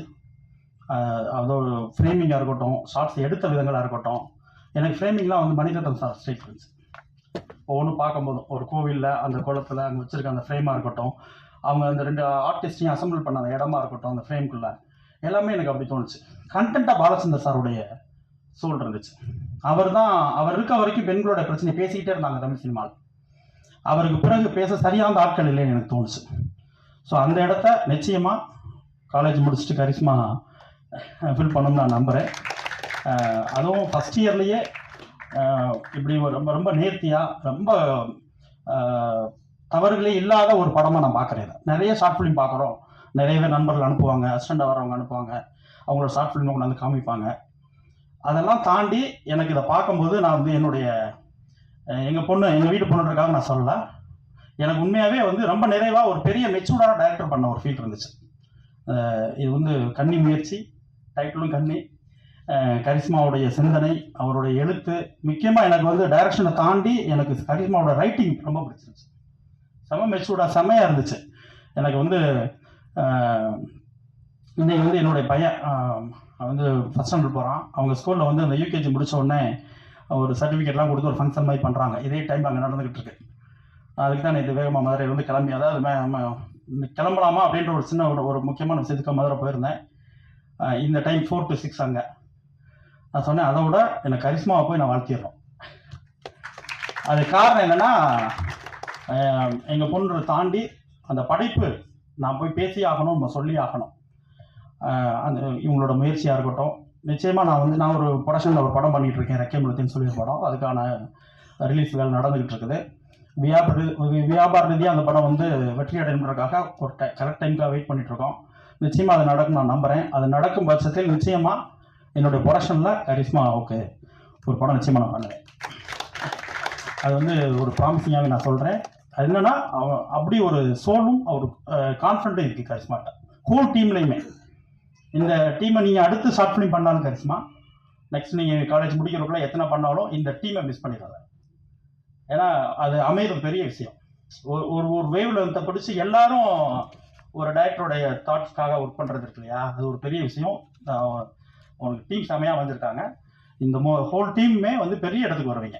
அதோட ஃப்ரேமிங்காக இருக்கட்டும், ஷார்ட்ஸ் எடுத்த விதங்களாக இருக்கட்டும், எனக்கு ஃப்ரேமிங்லாம் வந்து மணிரத்னம் சார் ஸ்ட்ரைட் இருந்துச்சு. ஒவ்வொன்றும் பார்க்கும்போதும் ஒரு கோவிலில் அந்த குளத்தில் அங்கே வச்சுருக்க அந்த ஃப்ரேமாக இருக்கட்டும், அவங்க அந்த 2 ஆர்டிஸ்டையும் அசம்பிள் பண்ண அந்த இடமா இருக்கட்டும், அந்த ஃப்ரேம்குள்ளே எல்லாமே எனக்கு அப்படி தோணுச்சு. கண்டென்ட்டாக பாலச்சந்தர் சாருடைய சோல் இருந்துச்சு. அவர் இருக்க வரைக்கும் பெண்களோட பிரச்சனை பேசிக்கிட்டே இருந்தாங்க தமிழ் சினிமாவில். அவருக்கு பிறகு பேச சரியான ஆட்கள் இல்லைன்னு எனக்கு தோணுச்சு. ஸோ அந்த இடத்த நிச்சயமாக காலேஜ் முடிச்சுட்டு கரிஷ்மா ஃபில் பண்ணணும்னு நான் நம்புகிறேன். அதுவும் ஃபஸ்ட் இயர்லேயே இப்படி ஒரு ரொம்ப ரொம்ப நேர்த்தியாக, ரொம்ப தவறுகளே இல்லாத ஒரு படமாக நான் பார்க்குறேன். நிறைய ஷார்ட் ஃபிலிம் பார்க்குறோம், நிறைய பேர் நண்பர்கள் அனுப்புவாங்க, அசிஸ்டண்டாக வரவங்க அனுப்புவாங்க, அவங்களோட ஷார்ட் ஃபிலிம் கொண்டாந்து காமிப்பாங்க. அதெல்லாம் தாண்டி எனக்கு இதை பார்க்கும்போது நான் வந்து எங்கள் வீட்டு பொண்ணுன்றதுக்காக நான் சொல்லலை, எனக்கு உண்மையாகவே வந்து ரொம்ப நிறைவாக ஒரு பெரிய மெச்சூர்டான டைரக்டர் பண்ண ஒரு ஃபீல் இருந்துச்சு. இது வந்து கன்னி முயற்சி டைட்டிலும் கண்ணி. கரிஷ்மாவுடைய சிந்தனை, அவருடைய எழுத்து, முக்கியமாக எனக்கு வந்து டைரக்ஷனை தாண்டி எனக்கு கரிஷ்மாவோட ரைட்டிங் ரொம்ப பிடிச்சிருந்துச்சு. செம மெச்சூர்டாக செம்மையாக இருந்துச்சு. எனக்கு வந்து இன்றைக்கி வந்து என்னுடைய பையன் வந்து ஃபஸ்ட் ஸ்டாண்டர்ட் போகிறான். அவங்க ஸ்கூலில் வந்து அந்த யூகேஜி முடித்த உடனே ஒரு சர்டிஃபிகேட்லாம் கொடுத்து ஒரு ஃபங்க்ஷன் மாதிரி பண்ணுறாங்க. இதே டைம் அங்கே நடந்துக்கிட்டு இருக்கு. அதுக்கு தான் நேற்று வேகமாக மதுரையிலேருந்து கிளம்பி, அதாவது கிளம்பலாமா அப்படின்ற ஒரு சின்ன ஒரு முக்கியமான விஷயத்துக்கு மதுரை போயிருந்தேன். இந்த டைம் 4 to 6 அங்கே. நான் சொன்னேன், அதை விட எனக்கு கரிஷ்மாவை போய் நான் வாழ்த்திடுறோம். அது காரணம் என்னென்னா, எங்கள் பொண்ணு தாண்டி அந்த படைப்பு நான் போய் பேசி ஆகணும், நம்ம சொல்லி ஆகணும். அந்த இவங்களோட முயற்சியாக இருக்கட்டும். நிச்சயமாக நான் ஒரு ப்ரொடக்ஷனில் ஒரு படம் பண்ணிகிட்டு இருக்கேன், ரெக்கை முழுத்தின்னு சொல்லி ஒரு படம். அதுக்கான ரிலீஸ் வேலை நடந்துக்கிட்டு இருக்குது. வியாபார ரீதியாக அந்த படம் வந்து வெற்றி அடைன்றதுக்காக ஒரு கரெக்ட் டைமுக்காக வெயிட் பண்ணிகிட்ருக்கோம். நிச்சயமாக அது நடக்கும் நான் நம்புகிறேன். அது நடக்கும் பட்சத்தில் நிச்சயமாக என்னுடைய ப்ரொடக்ஷனில் கரிஷ்மாவுக்கு ஒரு படம் நிச்சயமாக நான் பண்ணுவேன். அது வந்து ஒரு ப்ராமிசிங்காகவே நான் சொல்கிறேன். அது என்னென்னா, அப்படி ஒரு சோலும் ஒரு கான்ஃபிடென்ட்டும் இருக்குது கரிஷ்மாட்ட. ஹோல் டீம்லேயுமே. இந்த டீமை நீங்கள் அடுத்து ஷார்ட் ஃபிலிம் பண்ணாலும் கரிஷ்மா, நெக்ஸ்ட் நீங்கள் காலேஜ் முடிக்கிறதுக்குள்ள எத்தனை பண்ணாலும் இந்த டீமை மிஸ் பண்ணிடாத. ஏன்னா அது அமைகிறது பெரிய விஷயம். ஒரு வேவ்ல வந்து பிடிச்சி எல்லாரும் ஒரு டைரக்டருடைய தாட்ஸ்க்காக ஒர்க் பண்ணுறது இருக்கு இல்லையா, அது ஒரு பெரிய விஷயம். உங்களுக்கு டீம் செமையாக வந்திருக்காங்க. இந்த ஹோல் டீமுமே வந்து பெரிய இடத்துக்கு வருவீங்க.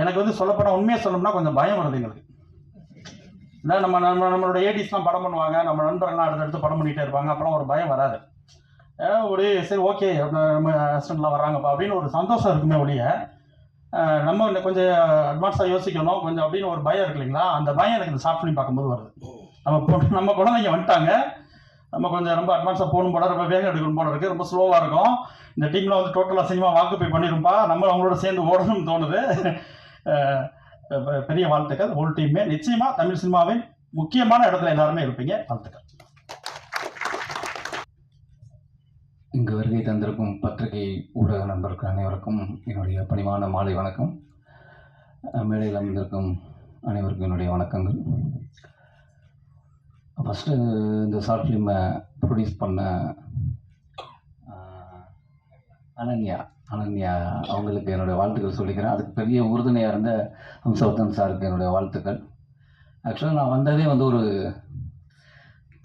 எனக்கு வந்து சொல்லப்போனால் உண்மையாக சொல்லணும்னா கொஞ்சம் பயம் வருது எங்களுக்கு. இல்லை நம்மளோட ஏடிஸ்லாம் படம் பண்ணுவாங்க, நம்ம நண்பர்கள்லாம் அடுத்தடுத்து படம் பண்ணிகிட்டே இருப்பாங்க, அப்போலாம் ஒரு பயம் வராது. ஒரு சரி ஓகே நம்ம அசிஸ்டண்ட்லாம் வர்றாங்கப்பா அப்படின்னு ஒரு சந்தோஷம் இருக்குமே ஒழிய, நம்ம கொஞ்சம் அட்வான்ஸாக யோசிக்கணும் கொஞ்சம் அப்படின்னு ஒரு பயம் இருக்கு இல்லைங்களா. அந்த பயம் எனக்கு இந்த ஷார்ட் ஃபிலிம் பார்க்கும்போது வருது. நம்ம குழந்தைங்க வந்துட்டாங்க, நம்ம கொஞ்சம் ரொம்ப அட்வான்ஸாக போகணும் போல, ரொம்ப வேகம் எடுக்கணும் போல இருக்குது, ரொம்ப ஸ்லோவாக இருக்கும். இந்த டீமில் வந்து டோட்டலாக சினிமா வாக்குப்பை பண்ணிருப்பா, நம்ம அவங்களோட சேர்ந்து ஓடணும்னு தோணுது. பெரிய வாழ்த்துக்கள் ஹோல் டீமே. நிச்சயமாக தமிழ் சினிமாவின் முக்கியமான இடத்துல எல்லாருமே இருப்பீங்க. வாழ்த்துக்கள். இங்கு வருகை தந்திருக்கும் பத்திரிகை ஊடக நண்பர்கள் அனைவருக்கும் என்னுடைய பணிவான மாலை வணக்கம். மேடையில் அமர்ந்திருக்கும் அனைவருக்கும் என்னுடைய வணக்கங்கள். ஃபஸ்ட்டு இந்த ஷார்ட் ஃபிலிமை ப்ரொடியூஸ் பண்ண அனன்யா அவங்களுக்கு என்னுடைய வாழ்த்துக்கள் சொல்லிக்கிறேன். அதுக்கு பெரிய உறுதுணையாக இருந்த ஹம்சவர்தன் சாருக்கு என்னுடைய வாழ்த்துக்கள். ஆக்சுவலாக நான் வந்ததே வந்து ஒரு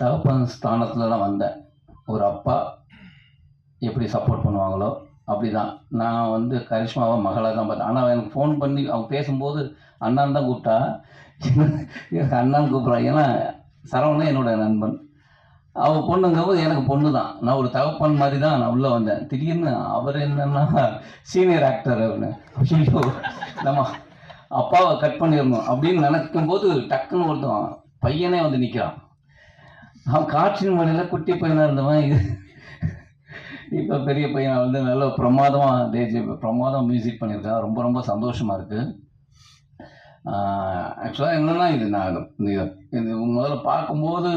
தகப்பன் ஸ்தானத்தில் தான் வந்தேன். ஒரு அப்பா எப்படி சப்போர்ட் பண்ணுவாங்களோ அப்படி தான். நான் வந்து கரிஷ்மாவை மகளாக தான் பார்த்தேன். ஆனால் எனக்கு ஃபோன் பண்ணி அவங்க பேசும்போது அண்ணான் தான் கூப்பிட்டா, எனக்கு அண்ணான்னு கூப்பிட்றான். ஏன்னா சரவணன் என்னோடய நண்பன், அவள் பொண்ணுங்கும்போது எனக்கு பொண்ணு தான். நான் ஒரு தகப்பன் மாதிரி தான் நான் உள்ளே வந்தேன். திடீர்னு அவர் என்னன்னா சீனியர் ஆக்டர் அப்படின்னு, ஐயோ நம்ம அப்பாவை கட் பண்ணிடணும் அப்படின்னு நினைக்கும் போது டக்குன்னு ஒருத்தன் பையனே வந்து நிற்கிறான். அவன் காட்சியின் மொழியில் குட்டி பையனாக இருந்தவன் இது இப்போ பெரிய பையனை வந்து நல்ல பிரமாதமாக மியூசிக் பண்ணியிருக்கான். ரொம்ப ரொம்ப சந்தோஷமாக இருக்குது. ஆக்சுவலாக என்னென்னா இது முதல்ல பார்க்கும்போது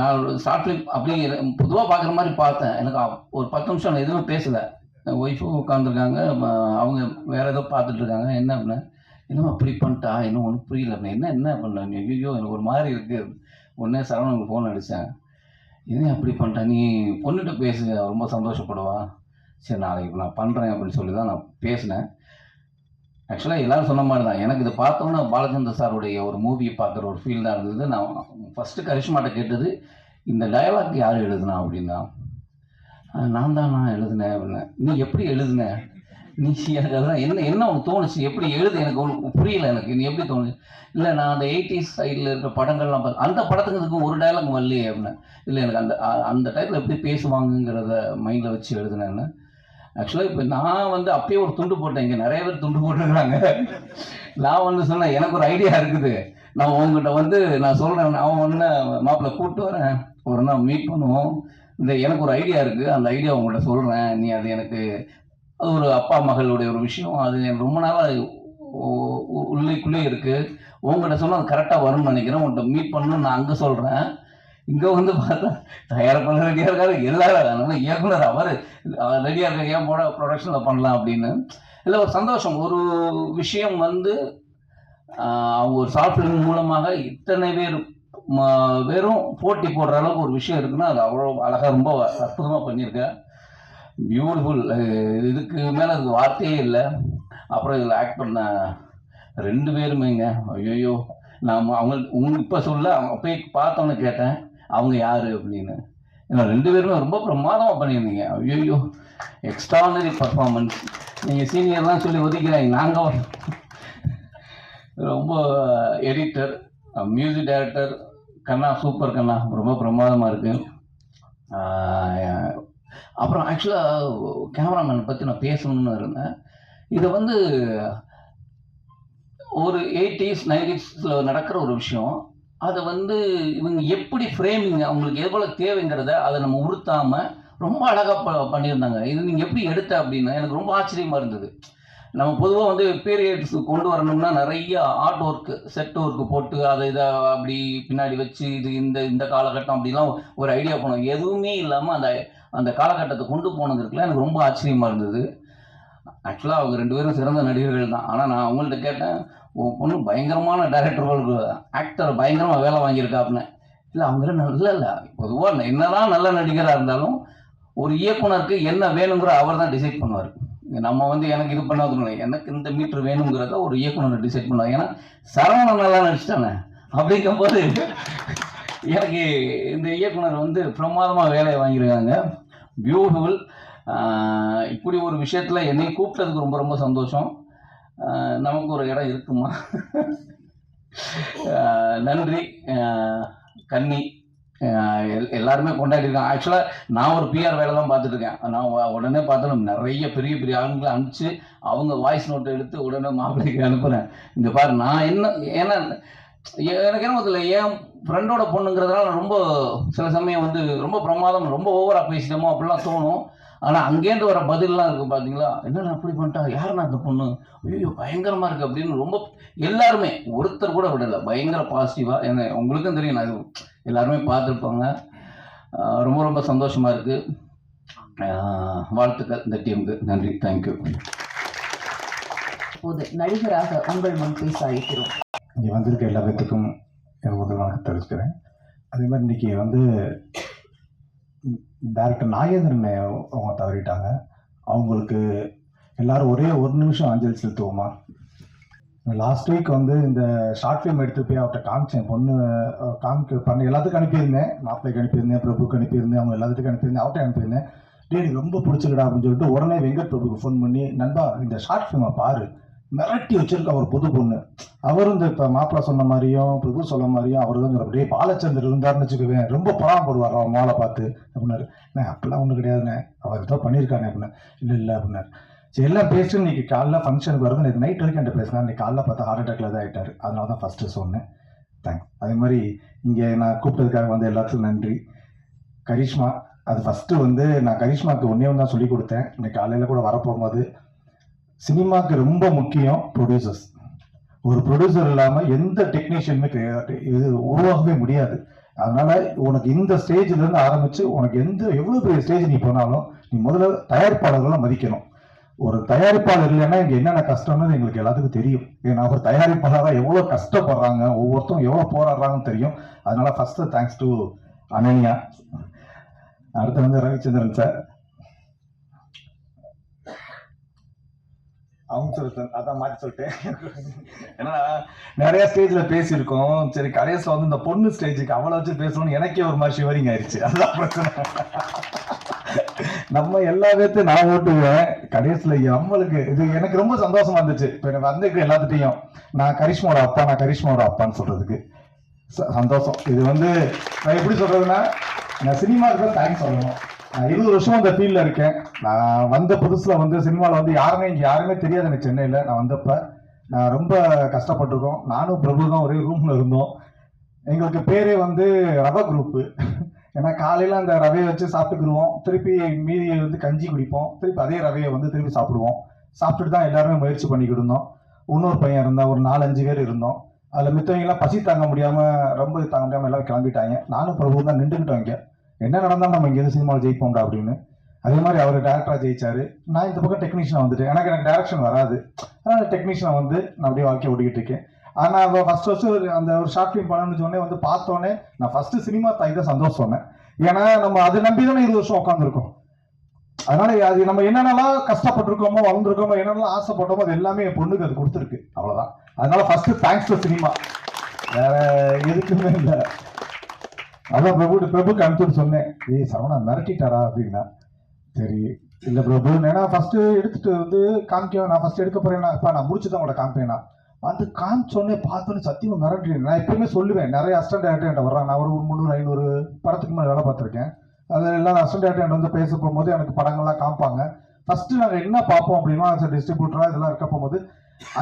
நான் ஷார்ட் ஃபிலிம் அப்படி பொதுவாக பார்க்குற மாதிரி பார்த்தேன். எனக்கு ஒரு 10 நிமிஷம் நான் எதுவும் பேசலை. ஒய்ஃபும் உட்காந்துருக்காங்க, அவங்க வேறு ஏதோ பார்த்துட்ருக்காங்க. என்ன அப்படின்னா, இன்னும் அப்படி பண்ணிட்டா, இன்னும் ஒன்றும் புரியல அப்படின்னா, என்ன பண்ண நீ, ஐயோ எனக்கு ஒரு மாதிரி இருக்குது. உடனே சரவணனுக்கு ஃபோன் அடித்தேன். இன்னும் அப்படி பண்ணிட்டா, நீ பொண்ணுகிட்ட பேசு, ரொம்ப சந்தோஷப்படுவா. சரி நாளைக்கு நான் பண்ணுறேன் அப்படின்னு சொல்லி தான் நான் பேசினேன். ஆக்சுவலாக எல்லோரும் சொன்ன மாதிரி தான், எனக்கு இதை பார்த்தோன்னா பாலச்சந்தர் சாருடைய ஒரு மூவியை பார்க்குற ஒரு ஃபீல் தான் இருந்தது. நான் ஃபஸ்ட்டு கரிஷ்மாட்ட கேட்டது, இந்த டயலாக் யார் எழுதுனா அப்படின்னா, நான் எழுதினேன் அப்படின்னேன். நீ எப்படி எழுதுன, நீ எனக்கு அதுதான் என்ன உனக்கு தோணுச்சு, எப்படி எழுது, எனக்கு உனக்கு புரியல, எனக்கு நீ எப்படி தோணுச்சு. இல்லை நான் அந்த 80s சைடில் இருக்கிற படங்கள்லாம் அந்த படத்துக்கு இதுக்கும் ஒரு டயலாக் வரலையே அப்படின்னேன். இல்லை எனக்கு அந்த டைத்தில் எப்படி பேசுவாங்கங்கிறத மைண்டில் வச்சு எழுதுனேன்னு. ஆக்சுவலாக இப்போ நான் வந்து அப்பயே ஒரு துண்டு போட்டேன். இங்கே நிறைய பேர் துண்டு போட்டுருக்குறாங்க. நான் வந்து சொன்னேன், எனக்கு ஒரு ஐடியா இருக்குது, நான் உங்ககிட்ட வந்து நான் சொல்கிறேன், அவன் ஒன்று மாப்பிள்ளை கூப்பிட்டு வரேன், ஒரு நாள் மீட் பண்ணுவோம், எனக்கு ஒரு ஐடியா இருக்குது, அந்த ஐடியா உங்கள்கிட்ட சொல்கிறேன், நீ அது எனக்கு அது ஒரு அப்பா மகளுடைய ஒரு விஷயம், அது எனக்கு ரொம்ப நாளாக உள்ளே இருக்குது, உங்கள்கிட்ட சொன்னால் அது கரெக்டாக வரும்னு நினைக்கிறேன், உங்கள்கிட்ட மீட் பண்ணணும்னு நான் அங்கே சொல்கிறேன். இங்கே வந்து பார்த்தா தயாரிப்பாளர் ரெடியாக இருக்காரு, எல்லாரும் நம்ம இயக்குனர் அவர் ரெடியாக இருக்காரு, ஏன் போட ப்ரொடக்ஷனில் பண்ணலாம் அப்படின்னு. இல்லை ஒரு சந்தோஷம். ஒரு விஷயம் வந்து அவங்க ஒரு ஷார்ட் ஃபிலிம் மூலமாக இத்தனை பேர் வெறும் போட்டி போடுற அளவுக்கு ஒரு விஷயம் இருக்குன்னா அது அவ்வளோ அழகாக ரொம்ப அற்புதமாக பண்ணியிருக்கேன். பியூட்டிஃபுல். இதுக்கு மேலே அதுக்கு வார்த்தையே இல்லை. அப்புறம் இதில் ஆக்ட் பண்ண 2 பேருமேங்க, ஐயோ நான் உங்களுக்கு இப்போ சொல்ல போய் பார்த்தோன்னு கேட்டேன் அவங்க யார் அப்படின்னு. ஏன்னா 2 பேருமே ரொம்ப பிரமாதமாக பண்ணியிருந்தீங்க. ஐயோ எக்ஸ்ட்ரானரி பர்ஃபார்மன்ஸ். நீங்கள் சீனியர்லாம் சொல்லி ஒதுக்கிறாங்க, நாங்கள் ரொம்ப. எடிட்டர், மியூசிக் டைரக்டர் கண்ணா, சூப்பர் கண்ணா, ரொம்ப பிரமாதமாக இருக்குது. அப்புறம் ஆக்சுவலாக கேமராமேனை பற்றி நான் பேசணும்னு இருந்தேன். இதை வந்து ஒரு 80s 90s நடக்கிற ஒரு விஷயம். அதை வந்து இவங்க எப்படி ஃப்ரேமிங் அவங்களுக்கு எவ்வளோ தேவைங்கிறத அதை நம்ம உறுத்தாமல் ரொம்ப அழகாக பண்ணியிருந்தாங்க. இது நீங்கள் எப்படி எடுத்த அப்படின்னா எனக்கு ரொம்ப ஆச்சரியமாக இருந்தது. நம்ம பொதுவாக வந்து பீரியட்ஸ் கொண்டு வரணும்னா நிறைய ஆர்ட் ஒர்க்கு, செட் ஒர்க்கு போட்டு அதை இதை அப்படி பின்னாடி வச்சு இது இந்த காலகட்டம் அப்படிலாம் ஒரு ஐடியா போனோம். எதுவுமே இல்லாமல் அந்த காலகட்டத்தை கொண்டு போனதுக்குலாம் எனக்கு ரொம்ப ஆச்சரியமாக இருந்தது. ஆக்சுவலாக அவங்க 2 பேரும் சிறந்த நடிகர்கள் தான். ஆனால் நான் அவங்கள்ட்ட கேட்டேன், பொண்ணு பயங்கரமான டைரக்டர்களுக்கு ஆக்டர் பயங்கரமாக வேலை வாங்கியிருக்காப்புன்னு. இல்லை அவங்க இல்லை பொதுவாக என்னதான் நல்ல நடிகராக இருந்தாலும் ஒரு இயக்குனருக்கு என்ன வேணுங்கிற அவர் தான் டிசைட் பண்ணுவார். நம்ம வந்து எனக்கு இது பண்ணாது, எனக்கு இந்த மீட்டர் வேணுங்கிறத ஒரு இயக்குனர் டிசைட் பண்ணுவாங்க. ஏன்னா சரவணன் நல்லா நடிச்சிட்டானே அப்படிங்கும்போது எனக்கு இந்த இயக்குனர் வந்து பிரமாதமாக வேலையை வாங்கியிருக்காங்க. பியூட்டிஃபுல். இப்படி ஒரு விஷயத்தில் என்னை கூப்பிட்டதுக்கு ரொம்ப ரொம்ப சந்தோஷம். நமக்கு ஒரு இடம் இருக்குமா? நன்றி. கன்னி எல்லாருமே கொண்டாடிருக்காங்க. ஆக்சுவலாக நான் ஒரு பிஆர் வேலை தான் பார்த்துட்ருக்கேன். நான் உடனே பார்த்தாலும் நிறைய பெரிய பெரிய ஆளுங்களை அனுப்பிச்சு அவங்க வாய்ஸ் நோட்டை எடுத்து உடனே மாப்பிள்ளைக்கு அனுப்புகிறேன். இந்த பாரு நான் என்ன, ஏன்னா எனக்கு என்ன தெரியல, என் ஃப்ரெண்டோட பொண்ணுங்கிறதுனால ரொம்ப சில சமயம் வந்து ரொம்ப பிரமாதம், ரொம்ப ஓவராக பேசிட்டோமோ அப்படிலாம் தோணும். ஆனால் அங்கேருந்து வர பதிலெலாம் இருக்குது பார்த்தீங்களா, என்னென்ன அப்படி பண்ணிட்டா, யாருன்னா அந்த பொண்ணு, ஐயோ பயங்கரமாக இருக்குது அப்படின்னு ரொம்ப எல்லாருமே ஒருத்தர் கூட விடலை, பயங்கர பாசிட்டிவாக. ஏன்னா உங்களுக்கும் தெரியும், நான் எல்லாருமே பார்த்துருப்பாங்க. ரொம்ப ரொம்ப சந்தோஷமாக இருக்குது. வாழ்த்துக்கள் இந்த டீமுக்கு. நன்றி, தேங்க்யூ. இப்போது நடிகராக உங்கள் முன் பேச அழைக்கிறோம். இங்கே வந்திருக்க எல்லா பேத்துக்கும் என் முதல் வணக்கம் தெரிவிக்கிறேன். அதே மாதிரி இன்றைக்கி வந்து டேரக்டர் நாகேந்திரன் அவங்க தவறிட்டாங்க. அவங்களுக்கு எல்லாரும் ஒரே ஒரு நிமிஷம் அஞ்சலி செலுத்துவோமா? லாஸ்ட் வீக் வந்து இந்த ஷார்ட் ஃபிலிம் எடுத்து போய் அவர்கிட்ட காமிச்சேன். பொண்ணு பண்ண எல்லாத்துக்கும் அனுப்பியிருந்தேன், மாப்பிள்ளைக்கு அனுப்பியிருந்தேன், பிரபுக்கு அனுப்பியிருந்தேன், அவங்க எல்லாத்துக்கும் அனுப்பியிருந்தேன், அவர்கிட்ட அனுப்பியிருந்தேன். எனக்கு ரொம்ப பிடிச்சிக்கடா அப்படின்னு சொல்லிட்டு உடனே வெங்கட் பிரபுக்கு ஃபோன் பண்ணி, நண்பா இந்த ஷார்ட் ஃபிலிமை பாரு, மிரட்டி வச்சிருக்க ஒரு புது பொண்ணு. அவரும் இந்த இப்போ மாப்பிள்ளை சொன்ன மாதிரியும் பிரபு சொன்ன மாதிரியும் அவர் தான் அப்படியே பாலச்சந்தர் இருந்தாருன்னு வச்சுக்குவேன், ரொம்ப பொறாமப்படுவார் அவன் மாலை பார்த்து அப்படின்னாரு. அப்படிலாம் ஒன்றும் கிடையாதுண்ணே, அவர் ஏதோ பண்ணியிருக்கானே அப்படின்னா. இல்லை அப்படின்னாரு. சரி எல்லாம் பேசிட்டு இன்னைக்கு காலைல ஃபங்க்ஷனுக்கு வருது, நேற்று நைட் வரைக்கும் என்கிட்ட பேசினா, இன்னைக்கு காலைல பார்த்தா ஹார்ட் அட்டாக்ல தான் ஆகிட்டார். அதனால தான் ஃபஸ்ட்டு சொன்னேன். தேங்க்ஸ். அதே மாதிரி இங்கே நான் கூப்பிட்டதுக்காக வந்து எல்லாத்துக்கும் நன்றி. கரிஷ்மா, அது ஃபஸ்ட்டு வந்து நான் கரிஷ்மாவுக்கு ஒன்றே தான் சொல்லிக் கொடுத்தேன். இன்னைக்கு காலையில் கூட வரப்போகும்போது, சினிமாவுக்கு ரொம்ப முக்கியம் ப்ரொடியூசர்ஸ். ஒரு ப்ரொடியூசர் இல்லாமல் எந்த டெக்னீஷியனுமே இது உருவாகவே முடியாது. அதனால உனக்கு இந்த ஸ்டேஜ்லேருந்து ஆரம்பித்து உனக்கு எவ்வளோ பெரிய ஸ்டேஜ் நீ போனாலும் நீ முதல்ல தயாரிப்பாளர்களை மதிக்கணும். ஒரு தயாரிப்பாளர் இல்லைன்னா இங்கே என்னென்ன கஷ்டம்னு எங்களுக்கு எல்லாத்துக்கும் தெரியும். ஏன்னா ஒரு தயாரிப்பாளராக எவ்வளோ கஷ்டப்படுறாங்க, ஒவ்வொருத்தரும் எவ்வளோ போராடுறாங்கன்னு தெரியும். அதனால ஃபஸ்ட்டு தேங்க்ஸ் டு அனன்யா. அடுத்து வந்து ரவிச்சந்திரன் சார், அவங்க சொல்லிட்டேன், அதான் மாற்றி சொல்லிட்டேன். ஏன்னா நிறைய ஸ்டேஜில் பேசியிருக்கோம். சரி கடைசியில் வந்து இந்த பொண்ணு ஸ்டேஜுக்கு அவளை வச்சு பேசணும்னு எனக்கே ஒரு மாதிரி ஷிவரிங் ஆயிடுச்சு. அதுதான் பிரச்சனை. நம்ம எல்லா பேர்த்தையும் நான் ஓட்டுவேன், கடைசியில் நம்மளுக்கு இது எனக்கு ரொம்ப சந்தோஷமா இருந்துச்சு. இப்போ எனக்கு வந்திருக்க எல்லாத்துட்டையும் நான் கரிஷ்மாவோட அப்பான்னு சொல்றதுக்கு சந்தோஷம். இது வந்து நான் எப்படி சொல்றதுன்னா, நான் சினிமாவுக்கு தான் தேங்க்ஸ் சொல்லணும். நான் 20 வருஷம் அந்த ஃபீல்டில் இருக்கேன். நான் வந்த புதுசில் வந்து சினிமாவில் வந்து யாருமே தெரியாது எனக்கு. சென்னையில் நான் வந்தப்போ நான் ரொம்ப கஷ்டப்பட்டிருக்கோம். நானும் பிரபு தான் ஒரே ரூமில் இருந்தோம். எங்களுக்கு பேரே வந்து ரவ குரூப்பு. ஏன்னா காலையில் அந்த ரவையை வச்சு சாப்பிட்டுக்குருவோம், திருப்பி மீதியை வந்து கஞ்சி குடிப்போம், திருப்பி அதே ரவையை வந்து திருப்பி சாப்பிடுவோம். சாப்பிட்டுட்டு தான் எல்லாருமே முயற்சி பண்ணிக்கிட்டு இருந்தோம். இன்னொரு பையன் இருந்தால் ஒரு 4-5 பேர் இருந்தோம். அதில் மித்தவங்கெல்லாம் பசி தாங்க முடியாமல், ரொம்ப தாங்க முடியாமல் எல்லாம் கிளம்பிட்டாங்க. நானும் பிரபு தான் நின்றுக்கிட்டோம். இங்கே என்ன நடந்தாலும் நம்ம இங்கேருந்து சினிமாவில் ஜெயிப்போம்டா அப்படின்னு. அதே மாதிரி அவர் டேரக்டராக ஜெயிச்சாரு. நான் இந்த பக்கம் டெக்னீஷியனாக வந்துட்டேன். எனக்கு டைரக்ஷன் வராது. அதனால் டெக்னீஷியனாக வந்து நான் அப்படியே வாழ்க்கையை ஓடிக்கிட்டு இருக்கேன். ஆனால் ஃபஸ்ட்டு அந்த ஒரு ஷார்ட் ஃபிலிம் பண்ணணும்னு சொன்னே வந்து பார்த்தோன்னே நான் ஃபஸ்ட்டு சினிமா தாய் தான் சந்தோஷம் சொன்னேன். ஏன்னா நம்ம அதை நம்பி தானே 20 வருஷம் உட்காந்துருக்கோம். அதனால அது நம்ம என்னென்னலாம் கஷ்டப்பட்டிருக்கோமோ வளர்ந்துருக்கோமோ என்னென்னலாம் ஆசைப்பட்டோமோ அது எல்லாமே என் பொண்ணுக்கு அது கொடுத்துருக்கு. அவ்வளோதான். அதனால ஃபஸ்ட்டு தேங்க்ஸ் டு சினிமா, வேற எதுக்குமே இல்லை. அதான் பிரபுக்கு அனுப்பிச்சு சொன்னேன், ஏய் சரவணா மிரட்டிட்டாரா அப்படின்னா. சரி இல்லை பிரபு, ஏன்னா ஃபர்ஸ்ட் எடுத்துட்டு வந்து காமிக்க நான் ஃபர்ஸ்ட் எடுக்க போறேன்னா நான் முடிச்சுதான் உங்களோட காமிப்பேனா வந்து காமிச்சோன்னே பார்த்தோன்னே சத்தியமா மிரட்டிடுறேன். நான் எப்பயுமே சொல்லுவேன், நிறைய அசிஸ்டன்ட் டேரக்டர் வர்றான். நான் ஒரு 300-500 படத்துக்கு மேலே வேலை பார்த்துருக்கேன். அதில் எல்லாம் அசிஸ்டன்ட் டேரக்டர் வந்து பேச போகும்போது எனக்கு படங்கள்லாம் காமிப்பாங்க. ஃபர்ஸ்ட் நாங்கள் என்ன பார்ப்போம் அப்படின்னா டிஸ்ட்ரிபியூட்டரா இதெல்லாம் இருக்க போகும்போது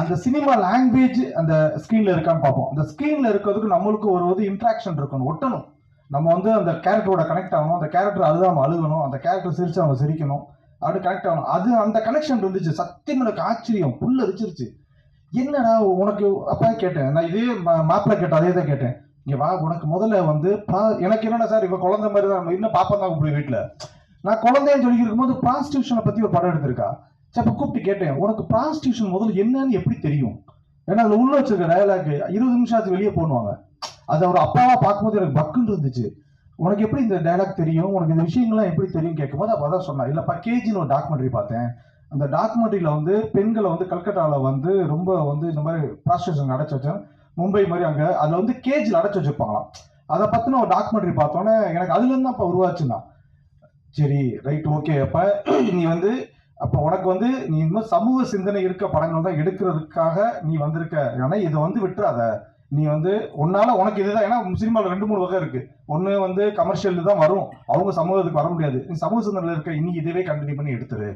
அந்த சினிமா லாங்குவேஜ் அந்த ஸ்க்ரீன்ல இருக்கான்னு பார்ப்போம். அந்த ஸ்க்ரீன்ல இருக்கிறதுக்கு நம்மளுக்கு ஒரு இன்ட்ராக்ஷன் இருக்கணும், ஒட்டணும். நம்ம வந்து அந்த கேரக்டரோட கனெக்ட் ஆகணும், அந்த கேரக்டர் அழுதாம அழுகணும், அந்த கேரக்டர் சிரிச்சு அவங்க சிரிக்கணும், அப்படி கனெக்ட் ஆகணும். அது அந்த கனெக்ஷன் இருந்துச்சு. சத்தியம் எனக்கு ஆச்சரியம் புல்ல அரிச்சிருச்சு. என்னடா உனக்கு அப்பா கேட்டேன், நான் இதே மாப்பிள்ள கேட்டேன், அதே தான் கேட்டேன். இங்க வா, உனக்கு முதல்ல வந்து எனக்கு என்னன்னா சார் இவ குழந்தை மாதிரி தான், இன்னும் பாப்பா தான் கூப்பிடு வீட்டுல. நான் குழந்தைன்னு சொல்லி இருக்கும்போது ப்ராஸ்டியூஷனை பத்தி ஒரு படம் எடுத்திருக்கா. சரி அப்ப கூப்பிட்டு கேட்டேன், உனக்கு ப்ராஸ்டியூஷன் முதல்ல என்னன்னு எப்படி தெரியும்? ஏன்னா அதுல உள்ள வச்சிருக்க டயலாக் 20 நிமிஷம் ஆச்சு வெளியே போடுவாங்க. அது அவர் அப்பாவா பார்க்கும்போது எனக்கு பக்குன்னு இருந்துச்சு. உனக்கு எப்படி இந்த டைலாக் தெரியும், உனக்கு இந்த விஷயங்கள்லாம் எப்படி தெரியும் கேட்கும்போது அப்போ அதான் சொன்னா, இல்லப்பா கேஜின்னு ஒரு டாக்குமெண்ட்ரி பார்த்தேன். அந்த டாக்குமெண்ட்ரியில வந்து பெண்களை வந்து கல்கட்டாவில் வந்து ரொம்ப வந்து இந்த மாதிரி ப்ராஸ்டியூஷன் அடைச்சு வச்சேன், மும்பை மாதிரி அங்கே அதில் வந்து கேஜில் அடைச்சு வச்சிருப்பாங்களாம். அதை பற்றின ஒரு டாக்குமெண்ட்ரி பார்த்தோன்னே எனக்கு அதுலேருந்து தான் அப்போ உருவாச்சுன்னா, சரி ரைட் ஓகே, அப்போ நீ வந்து அப்போ உனக்கு வந்து நீ இன்னும் சமூக சிந்தனை இருக்க படங்கள் தான் எடுக்கிறதுக்காக நீ வந்திருக்க. ஏன்னா இதை வந்து விட்டுறாத, நீ வந்து உன்னால உனக்கு இதுதான். ஏன்னா சினிமாவில் 2-3 வகை இருக்கு. ஒன்று வந்து கமர்ஷியல் தான் வரும், அவங்க சமூகத்துக்கு வர முடியாது. நீ சமூக சிந்தனையில் இருக்க இன்னைக்கு இதுவே கண்டினியூ பண்ணி எடுத்துரு,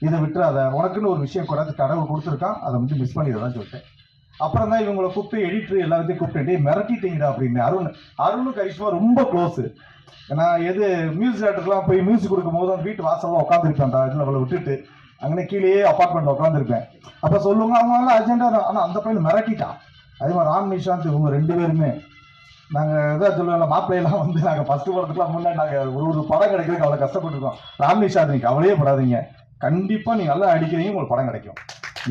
இதை விட்டுறாத, உனக்குன்னு ஒரு விஷயம் கடவுள் கொடுத்துருக்கான், அதை வந்து மிஸ் பண்ணிடுறதான்னு சொல்லிட்டேன். அப்புறம் தான் இவங்களை கூப்பிட்டு எடிட்டர் எல்லாத்தையும் கூப்பிட்டு மிரட்டிட்டீங்கடா அப்படின்னு. அருணும் கரிஷ்மா ரொம்ப க்ளோஸு. ஏன்னா எது மியூசிக் டேரக்டர்லாம் போய் மியூசிக் கொடுக்கும் போது அந்த வீட்டு வாசல்லாம் உட்காந்துருப்பேன்டா, இதில் அவளை விட்டுட்டு அங்கே கீழேயே அப்பார்ட்மெண்ட்ல உட்காந்துருப்பேன். அப்போ சொல்லுவாங்க அவங்க அர்ஜென்டா, ஆனால் அந்த பையன் மிரட்டிட்டான். அதே மாதிரி ராம் நிஷாந்த் இவங்க 2 பேருமே நாங்கள் இதான் சொல்லுவோம், மாப்பிள்ளையெல்லாம் வந்து நாங்கள் ஃபர்ஸ்ட் படத்துக்குலாம் முன்னாடி நாங்கள் ஒரு படம் கிடைக்கிறதுக்கு அவ்வளோ கஷ்டப்பட்டுருக்கோம். ராம் நிஷாந்த் நீங்க கவலையே படாதீங்க, கண்டிப்பாக நீங்கள் நல்லா அடிக்கிறீங்க, உங்களுக்கு படம் கிடைக்கும்,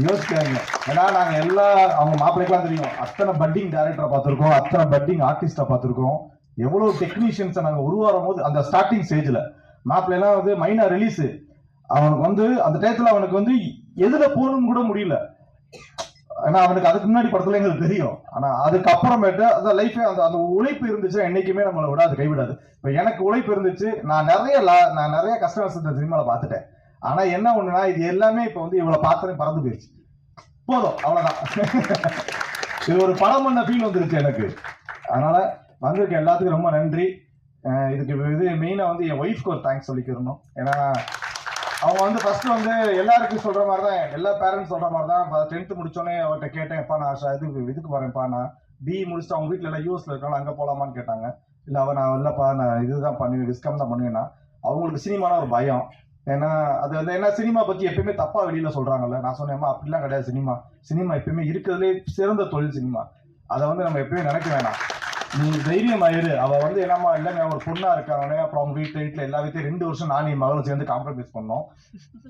யோசிக்காதீங்க. ஏன்னா நாங்கள் அவங்க மாப்பிள்ளைக்கெல்லாம் தெரியும், அத்தனை பட்டிங் டைரக்டரை பார்த்துருக்கோம், அத்தனை பட்டிங் ஆர்டிஸ்டை பார்த்துருக்கோம், எவ்வளோ டெக்னீஷியன்ஸை நாங்கள் உருவாகும் போது அந்த ஸ்டார்டிங் ஸ்டேஜில் மாப்பிள்ளைலாம் வந்து மைனா ரிலீஸு, அவனுக்கு வந்து அந்த டயத்தில் அவனுக்கு வந்து எதில் போகணும்னு கூட முடியல. ஏன்னா அவனுக்கு அதுக்கு முன்னாடி படத்துல எங்களுக்கு தெரியும். ஆனா அதுக்கப்புறமேட்டு அந்த லைஃபே அந்த உழைப்பு இருந்துச்சுன்னா என்னைக்குமே நம்மளை விடாது, கைவிடாது. இப்ப எனக்கு உழைப்பு இருந்துச்சு, நான் நிறைய கஸ்டமர்ஸ் இந்த சினிமாவில் பார்த்துட்டேன். ஆனா என்ன ஒண்ணுனா இது எல்லாமே இப்ப வந்து இவ்வளவு பார்த்தனே பறந்து போயிடுச்சு, போதும் அவ்வளவுதான். இது ஒரு படம் பண்ண ஃபீல் வந்துருச்சு எனக்கு. அதனால வந்திருக்க எல்லாத்துக்கும் ரொம்ப நன்றி. இதுக்கு மெயினா வந்து என் ஒய்ஃப்க்கு ஒரு தேங்க்ஸ் சொல்லிக்கிறணும். ஏன்னா அவங்க வந்து ஃபர்ஸ்ட் வந்து எல்லாருக்கும் சொல்ற மாதிரி தான், எல்லா பேரண்ட்ஸ் சொல்ற மாதிரி தான். 10th முடிச்சோடனே அவர்கிட்ட கேட்டேன், எப்பா நான் இதுக்கு வரேன்ப்பா, நான் BE முடிச்சுட்டு அவங்க வீட்டில் எல்லாம் யூஎஸ்ல இருக்காங்க, அங்கே போகலாமான்னு கேட்டாங்க. இல்லை நான் இல்லைப்பா நான் இதுதான் பண்ணுவேன், விஸ்கம் தான் பண்ணுவேன்னா. அவங்களுக்கு சினிமானா ஒரு பயம். ஏன்னா அது வந்து என்ன சினிமா பற்றி எப்பயுமே தப்பா வெளியில சொல்றாங்கல்ல. நான் சொன்னேன்மா அப்படிலாம் கிடையாது, சினிமா எப்பயுமே இருக்கிறதுலே சிறந்த தொழில் சினிமா. அதை வந்து நம்ம எப்பயுமே நினைக்க வேணாம், நீ தைரியம் ஆயிரு. அவள் வந்து என்னம்மா இல்லைங்க ஒரு பொண்ணா இருக்காங்க. அப்புறம் அவங்க வீட்டில் எல்லாத்தையும் 2 வருஷம் நானும் மகளும் சேர்ந்து காம்ப்ரமைஸ் பண்ணோம்.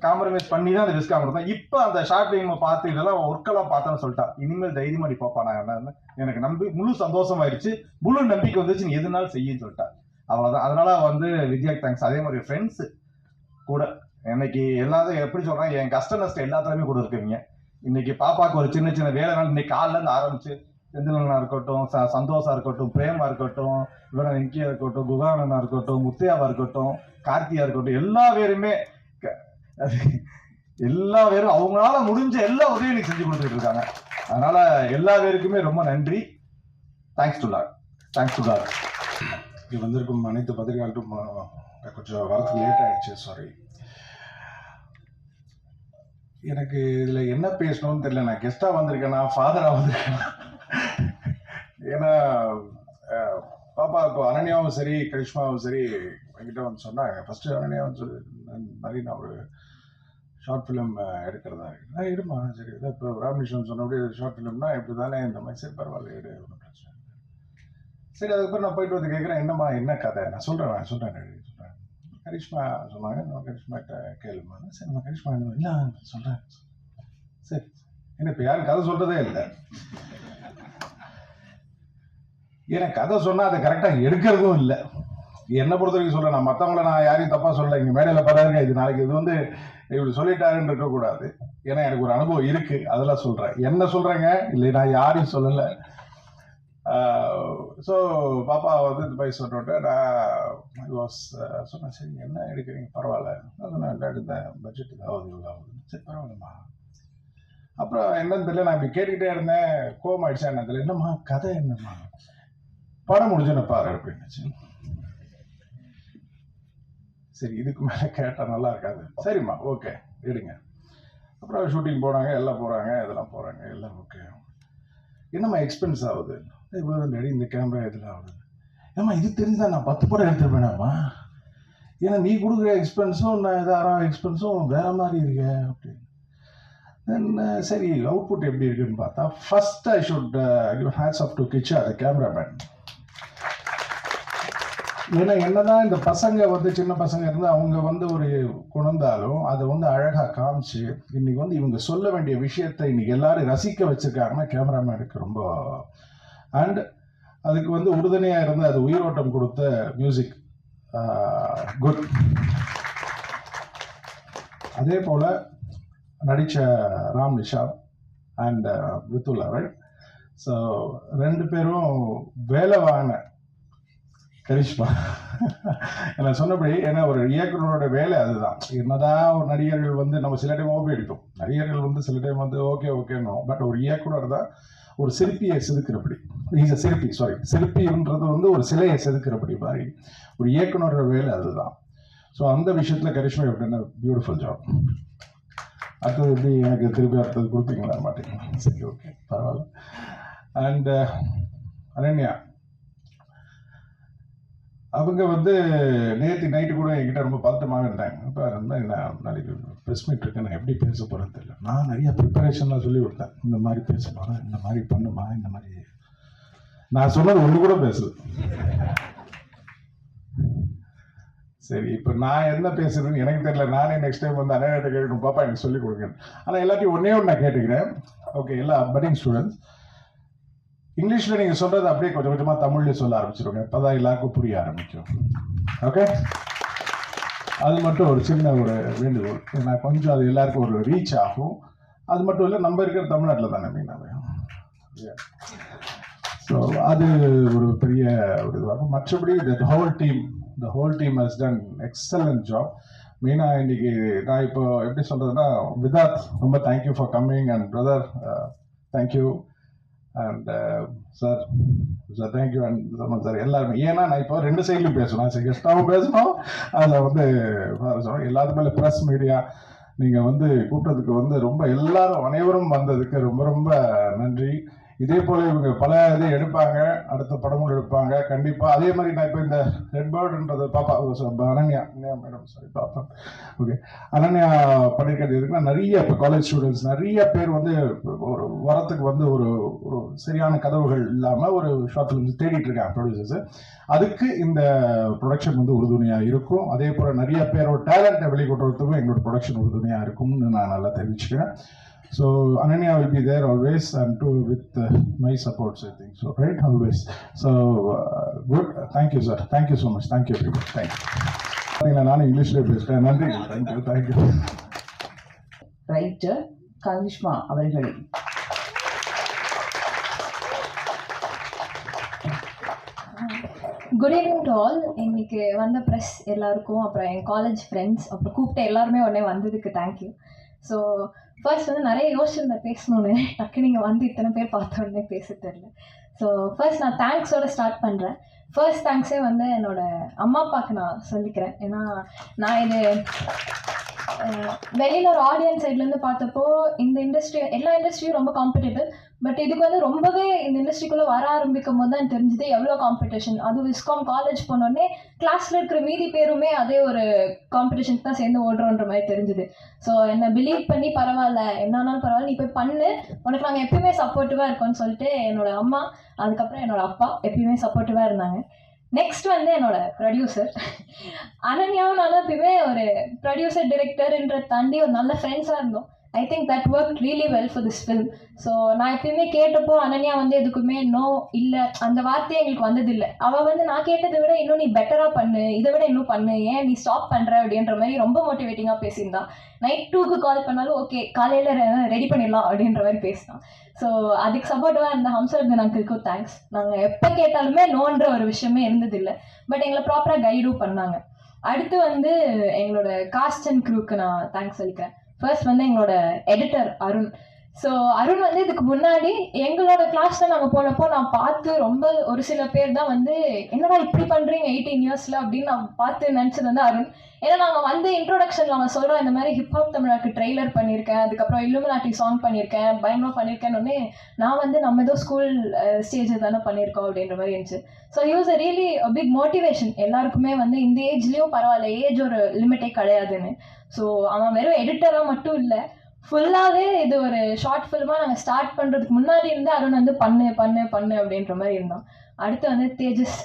காம்ப்ரமைஸ் பண்ணி தான் அந்த ரிஸ்க் கொடுத்தேன். இப்போ அந்த ஷார்ட் ஃபிலிம் பார்த்து இதெல்லாம் ஒர்க்கெல்லாம் பார்த்தேன்னு சொல்லிட்டா, இனிமேல் தைரியமா நீ பாப்பா, நான் எனக்கு முழு சந்தோஷமாயிடுச்சு, முழு நம்பிக்கை வந்துச்சு, நீ எதுனாலும் செய்யன்னு சொல்லிட்டா. அவ்வளோதான். அதனால வந்து வித்யாக்கு தேங்க்ஸ். அதே மாதிரி ஃப்ரெண்ட்ஸ் கூட இன்னைக்கு எல்லாத்தையும் எப்படி சொல்றேன், என் கஷ்ட நஷ்டம் எல்லாத்துலயுமே கூட இருக்குவீங்க. இன்னைக்கு பாப்பாவுக்கு ஒரு சின்ன சின்ன வேலைனால இன்னைக்கு காலில இருந்து ஆரம்பிச்சு செந்திலனா இருக்கட்டும், சந்தோஷா இருக்கட்டும், பிரேமா இருக்கட்டும், இவன் இங்கியா இருக்கட்டும், குகானனா இருக்கட்டும், முத்தையாவா இருக்கட்டும், கார்த்தியா இருக்கட்டும், எல்லா பேரும் அவங்களால முடிஞ்ச எல்லா உதவியும் எனக்கு செஞ்சு கொடுத்துட்டு இருக்காங்க. அதனால எல்லா பேருக்குமே ரொம்ப நன்றி. Thanks to God. இங்கே வந்திருக்கும் அனைத்து பத்திரிகையாளரும் கொஞ்சம் வரத்துக்கு லேட் ஆயிடுச்சு, சாரி. எனக்கு இதில் என்ன பேசணும்னு தெரியல. நான் கெஸ்டாக வந்திருக்கேனா ஃபாதராக வந்திருக்கேனா? ஏன்னா பாப்பா இப்போ அனன்யாவும் சரி கரிஷ்மாவும் சரி என்கிட்ட வந்து சொன்னாங்க. ஃபர்ஸ்ட் அனன்யா வந்து மாதிரி நான் ஒரு ஷார்ட் ஃபிலிம் எடுக்கிறதா இருக்கு. எடுமா சரி, இப்போ ராமகிருஷ்ணன் சொன்னபடி ஷார்ட் ஃபிலிம்னா இப்படி தானே இந்த மாதிரி, சரி பரவாயில்ல எடு, ஒன்றும் பிரச்சனை. சரி அதுக்கப்புறம் நான் போயிட்டு வந்து கேட்குறேன், என்னம்மா என்ன கதை? நான் சொல்கிறேன். கரிஷ்மா சொன்னாங்க, நான் கரிஷ்மாட்ட கேளுமா. சரி நம்ம கரிஷ்மா இல்லை சொல்கிறேன். சரி என்ன இப்போ யாரும் கதை சொல்கிறதே இல்லை. ஏன்னா கதை சொன்னால் அதை கரெக்டாக எடுக்கிறதும் இல்லை. என்னை பொறுத்த வரைக்கும் சொல்ல, நான் மற்றவங்கள நான் யாரையும் தப்பாக சொல்லலை. இங்கே மேடையில் பாருங்க, இது நாளைக்கு இது வந்து இப்படி சொல்லிட்டாருன்னு இருக்கக்கூடாது. ஏன்னா எனக்கு ஒரு அனுபவம் இருக்குது, அதெல்லாம் சொல்கிறேன். என்ன சொல்கிறேங்க, இல்லை நான் யாரையும் சொல்லலை. ஸோ பாப்பா வந்து இந்த மாதிரி சொன்னோட்டு நான் சொன்னேன், சரி என்ன எடுக்கிறீங்க, பரவாயில்ல. நான் சொன்னேன், இந்த பட்ஜெட் இதாவது இவ்வளோ ஆகுது. சரி பரவாயில்லம்மா. அப்புறம் என்னன்னு தெரியல, நான் இப்படி கேட்டுக்கிட்டே இருந்தேன். கோவம் ஆயிடுச்சா என்ன தெரியல. என்னம்மா கதை, என்னம்மா படம் முடிஞ்சோன்னு பாரு அப்படின்னுச்சு. சரி இதுக்கு மேலே கேட்டால் நல்லா இருக்காது. சரிம்மா ஓகே எடுங்க. அப்புறம் ஷூட்டிங் போனாங்க, எல்லாம் போகிறாங்க, இதெல்லாம் போகிறாங்க, எல்லாம் ஓகே. என்னம்மா எக்ஸ்பென்ஸ் ஆகுது, இவ்வளோ ரெடி, இந்த கேமரா இதெல்லாம் ஆகுது. ஏம்மா இது தெரிஞ்சுதான் நான் 10 படம் எடுத்துருப்பேனாம்மா. ஏன்னா நீ கொடுக்குற எக்ஸ்பென்ஸும் நான் எதாவது எக்ஸ்பென்ஸும் வேற மாதிரி இருக்கு அப்படின்னு. தென் சரி அவுட்புட் எப்படி இருக்குன்னு பார்த்தா, first I should give hats off to Kicha the cameraman. ஏன்னா என்னதான் இந்த பசங்க வந்து சின்ன பசங்க இருந்து அவங்க வந்து ஒரு குணந்தாலும் அதை வந்து அழகாக காமிச்சு இன்னைக்கு வந்து இவங்க சொல்ல வேண்டிய விஷயத்தை இன்னைக்கு எல்லாரும் ரசிக்க வச்சிருக்காங்கன்னா கேமராமேனுக்கு ரொம்ப. அண்ட் அதுக்கு வந்து உறுதுணையாக இருந்து அது உயிரோட்டம் கொடுத்த மியூசிக் குட். அதே போல் நடித்த Ram Nishad and Vithulla, right? So 2 பேரும் வேலை வாங்கின கரிஷ்மா நான் சொன்னபடி. ஏன்னா ஒரு இயக்குனரோட வேலை அதுதான். என்னதான் ஒரு நடிகர்கள் வந்து நம்ம சில டைம் ஓபி அடிப்போம், நடிகர்கள் வந்து சில டைம் வந்து ஓகே ஓகேன்னு. பட் ஒரு இயக்குனர் தான் ஒரு சிற்பியை செதுக்கிறபடி, சிற்பி சிற்பின்றது வந்து ஒரு சிலையை செதுக்கிறபடி மாதிரி ஒரு இயக்குனரோட வேலை அதுதான். ஸோ அந்த விஷயத்தில் கரிஷ்மா எப்படின்னா பியூட்டிஃபுல் ஜாப். அடுத்தது எப்படி எனக்கு திருப்பி அடுத்தது கொடுப்பீங்களா மாட்டீங்களா? சரி ஓகே பரவாயில்ல. அண்ட் அனன்யா அவங்க வந்து நேற்று நைட்டு கூட என்கிட்ட ரொம்ப பதட்டமாக இருந்தாங்க. இப்போ நான் நாளைக்கு ப்ரெஸ் மீட் இருக்கேன், நான் எப்படி பேச போகிறேன்னு தெரியல. நான் நிறைய ப்ரிப்பரேஷன்லாம் சொல்லி கொடுத்தேன், இந்த மாதிரி பேச போகிறேன், இந்த மாதிரி பண்ணுமா, இந்த மாதிரி. நான் சொன்னது ஒன்று கூட பேசல. சரி இப்போ நான் என்ன பேசுறதுன்னு எனக்கு தெரியல. நானே நெக்ஸ்ட் டைம் வந்து அண்ணன் கேட்கணும், பாப்பா எனக்கு சொல்லிக் கொடுங்க. ஆனால் எல்லாத்தையும் ஒன்றே ஒன்று நான் கேட்டுக்கிறேன். ஓகே எல்லா பட்டிங் ஸ்டூடெண்ட்ஸ், இங்கிலீஷில் நீங்கள் சொல்கிறது அப்படியே கொஞ்சம் கொஞ்சமாக தமிழ்லேயே சொல்ல ஆரம்பிச்சிருங்க. இப்போ தான் எல்லாருக்கும் புரிய ஆரம்பிக்கும். ஓகே அது மட்டும் ஒரு சின்ன ஒரு வேண்டுகோள். ஏன்னா கொஞ்சம் அது எல்லாருக்கும் ஒரு ரீச் ஆகும். அது மட்டும் இல்லை, நம்ம இருக்கிற தமிழ்நாட்டில் தானே மீனாவே. ஸோ அது ஒரு பெரிய ஒரு இதுவாகும். மற்றபடி the whole team has done excellent job. மெயினாக இன்னைக்கு நான் இப்போ எப்படி சொல்கிறதுன்னா, விதாத் ரொம்ப thank you for coming and brother thank you and sir thank you and Saman sir எல்லாருமே. ஏன்னா நான் இப்போ 2 சைட்லையும் பேசணும், சரி கெஸ்டாகவும் பேசணும், அதை வந்து எல்லாத்துக்கும் மேலே ப்ரெஸ் மீடியா நீங்கள் வந்து கூப்பிட்டதுக்கு வந்து ரொம்ப எல்லாரும் அனைவரும் வந்ததுக்கு ரொம்ப ரொம்ப நன்றி. இதே போல் இவங்க பல இது எடுப்பாங்க, அடுத்த படமும் எடுப்பாங்க கண்டிப்பாக. அதே மாதிரி நான் இப்போ இந்த ரெட் பேர்டுன்றது பாப்பா அனன்யா மேடம் சாரி பாப்பா ஓகே அனன்யா பண்ணியிருக்கிறது எதுக்குன்னா, நிறைய இப்போ காலேஜ் ஸ்டூடெண்ட்ஸ் நிறைய பேர் வந்து ஒரு வரத்துக்கு வந்து ஒரு ஒரு சரியான கதவுகள் இல்லாமல் ஒரு ஷார்ட் ஃபிலிம்ஸ் தேடிட்டு இருக்காங்க ப்ரொடியூசர்ஸ். அதுக்கு இந்த ப்ரொடக்ஷன் வந்து உறுதுணையாக இருக்கும். அதே போல் நிறைய பேரோட டேலண்ட்டை வெளிக்கொட்டுறதுக்கும் எங்களோட ப்ரொடக்ஷன் உறுதுணையாக இருக்கும்னு நான் நல்லா தெரிவிச்சுக்கிறேன். So Ananya will be there always and too with my supports, I think so, right? Always. So good. Thank you sir, thank you so much, thank you everybody, thank you. நான் இங்கிலீஷ்ல பேசுறேன். நன்றி. Thank you. ரைட்டர் கரிஷ்மா அவர்கள். Good evening to all. இன்னைக்கு வந்த ப்ரெஸ் எல்லாருக்கும், அப்புறம் என் காலேஜ் ஃப்ரெண்ட்ஸ், அப்புறம் கூப்பிட்ட எல்லாருமே உடனே வந்ததுக்கு தேங்க்யூ. ஸோ ஃபர்ஸ்ட் வந்து நிறைய யோசிச்சிருந்தேன் பேசணுன்னு, டக்கு நீங்கள் வந்து இத்தனை பேர் பார்த்த உடனே பேச தெரில. ஸோ ஃபர்ஸ்ட் நான் தேங்க்ஸோடு ஸ்டார்ட் பண்ணுறேன். ஃபர்ஸ்ட் தேங்க்ஸே வந்து என்னோடய அம்மா அப்பாவுக்கு நான் சொல்லிக்கிறேன். ஏன்னா நான் இது வெளியில் ஒரு ஆடியன்ஸ் சைட்லேருந்து பார்த்தப்போ இந்த இண்டஸ்ட்ரி, எல்லா இண்டஸ்ட்ரியும் ரொம்ப காம்படிட்டிவ். பட் இதுக்கு வந்து ரொம்பவே இந்த இண்டஸ்ட்ரிக்குள்ளே வர ஆரம்பிக்கும் போது தான் தெரிஞ்சுது எவ்வளோ காம்படிஷன். அதுவும் விஸ்காம் காலேஜ் போனோடனே கிளாஸில் இருக்கிற மீதி பேருமே அதே ஒரு காம்படிஷனுக்கு தான் சேர்ந்து ஓடுறோன்ற மாதிரி தெரிஞ்சுது. ஸோ என்னை பிலீவ் பண்ணி பரவாயில்ல, என்னானாலும் பரவாயில்ல, நீ போய் பண்ணு, உனக்கு நாங்கள் எப்பயுமே சப்போர்ட்டிவாக இருக்கோம்னு சொல்லிட்டு என்னோடய அம்மா, அதுக்கப்புறம் என்னோடய அப்பா எப்பயுமே சப்போர்ட்டிவாக இருந்தாங்க. நெக்ஸ்ட் வந்து என்னோட ப்ரொடியூசர் அனன்யாவும், நல்லா எப்பயுமே ஒரு ப்ரொடியூசர் டிரெக்டர்ன்ற தாண்டி ஒரு நல்ல ஃப்ரெண்ட்ஸாக இருந்தோம். I think that work really well for this film. So நான் எப்பயுமே கேட்டப்போ அனன்யா வந்து எதுக்குமே நோ இல்லை அந்த வார்த்தையே எங்களுக்கு வந்ததில்லை. அவள் வந்து நான் கேட்டதை விட இன்னும் நீ பெட்டராக பண்ணு, இதை விட இன்னும் பண்ணு, ஏன் நீ ஸ்டாப் பண்ணுற அப்படின்ற மாதிரி ரொம்ப மோட்டிவேட்டிங்காக பேசியிருந்தா. நைட் 2க்கு கால் பண்ணாலும் ஓகே காலையில் ரெடி பண்ணிடலாம் அப்படின்ற மாதிரி பேசினான். ஸோ அதுக்கு சப்போர்ட்டிவாக இருந்த ஹம்சவர்தன் அங்கிளுக்கும் தேங்க்ஸ். நாங்கள் எப்போ கேட்டாலுமே நோன்ற ஒரு விஷயமே இருந்ததில்லை. பட் எங்களை ப்ராப்பராக கைடும் பண்ணாங்க. அடுத்து வந்து எங்களோட காஸ்ட் அண்ட் க்ரூக்கு நான் தேங்க்ஸ் சொல்லிக்கிறேன். ஃபர்ஸ்ட் வந்து எங்களோட எடிட்டர் அருண். ஸோ அருண் வந்து இதுக்கு முன்னாடி எங்களோட கிளாஸில் நாங்கள் போனப்போ நான் பார்த்து ரொம்ப ஒரு சில பேர் தான் வந்து என்னடா இப்படி பண்ணுறீங்க 18 இயர்ஸில் அப்படின்னு நான் பார்த்து நினச்சது வந்து அருண். ஏன்னா நாங்கள் வந்து இன்ட்ரோடக்ஷனில் அவன் சொல்கிறோம் இந்த மாதிரி ஹிப்ஹாப் தமிழாக்கு ட்ரெய்லர் பண்ணியிருக்கேன், அதுக்கப்புறம் இல்லுமினாட்டி சாங் பண்ணியிருக்கேன், பயங்கரமாக பண்ணியிருக்கேன்னு நான் வந்து நம்ம ஏதோ ஸ்கூல் ஸ்டேஜில் தானே பண்ணியிருக்கோம் அப்படின்ற மாதிரி இருந்துச்சு. So he was a really big motivation எல்லாருக்குமே வந்து இந்த ஏஜ்லேயும் பரவாயில்ல, ஏஜ் ஒரு லிமிட்டே கிடையாதுன்னு. ஸோ அவன் வெறும் எடிட்டராக மட்டும் இல்லை, ஃபுல்லாகவே இது ஒரு ஷார்ட் ஃபில்மாக நாங்கள் ஸ்டார்ட் பண்ணுறதுக்கு முன்னாடி இருந்து அருண் வந்து பண்ணு பண்ணு பண்ணு அப்படின்ற மாதிரி இருந்தான். அடுத்து வந்து தேஜஸ்.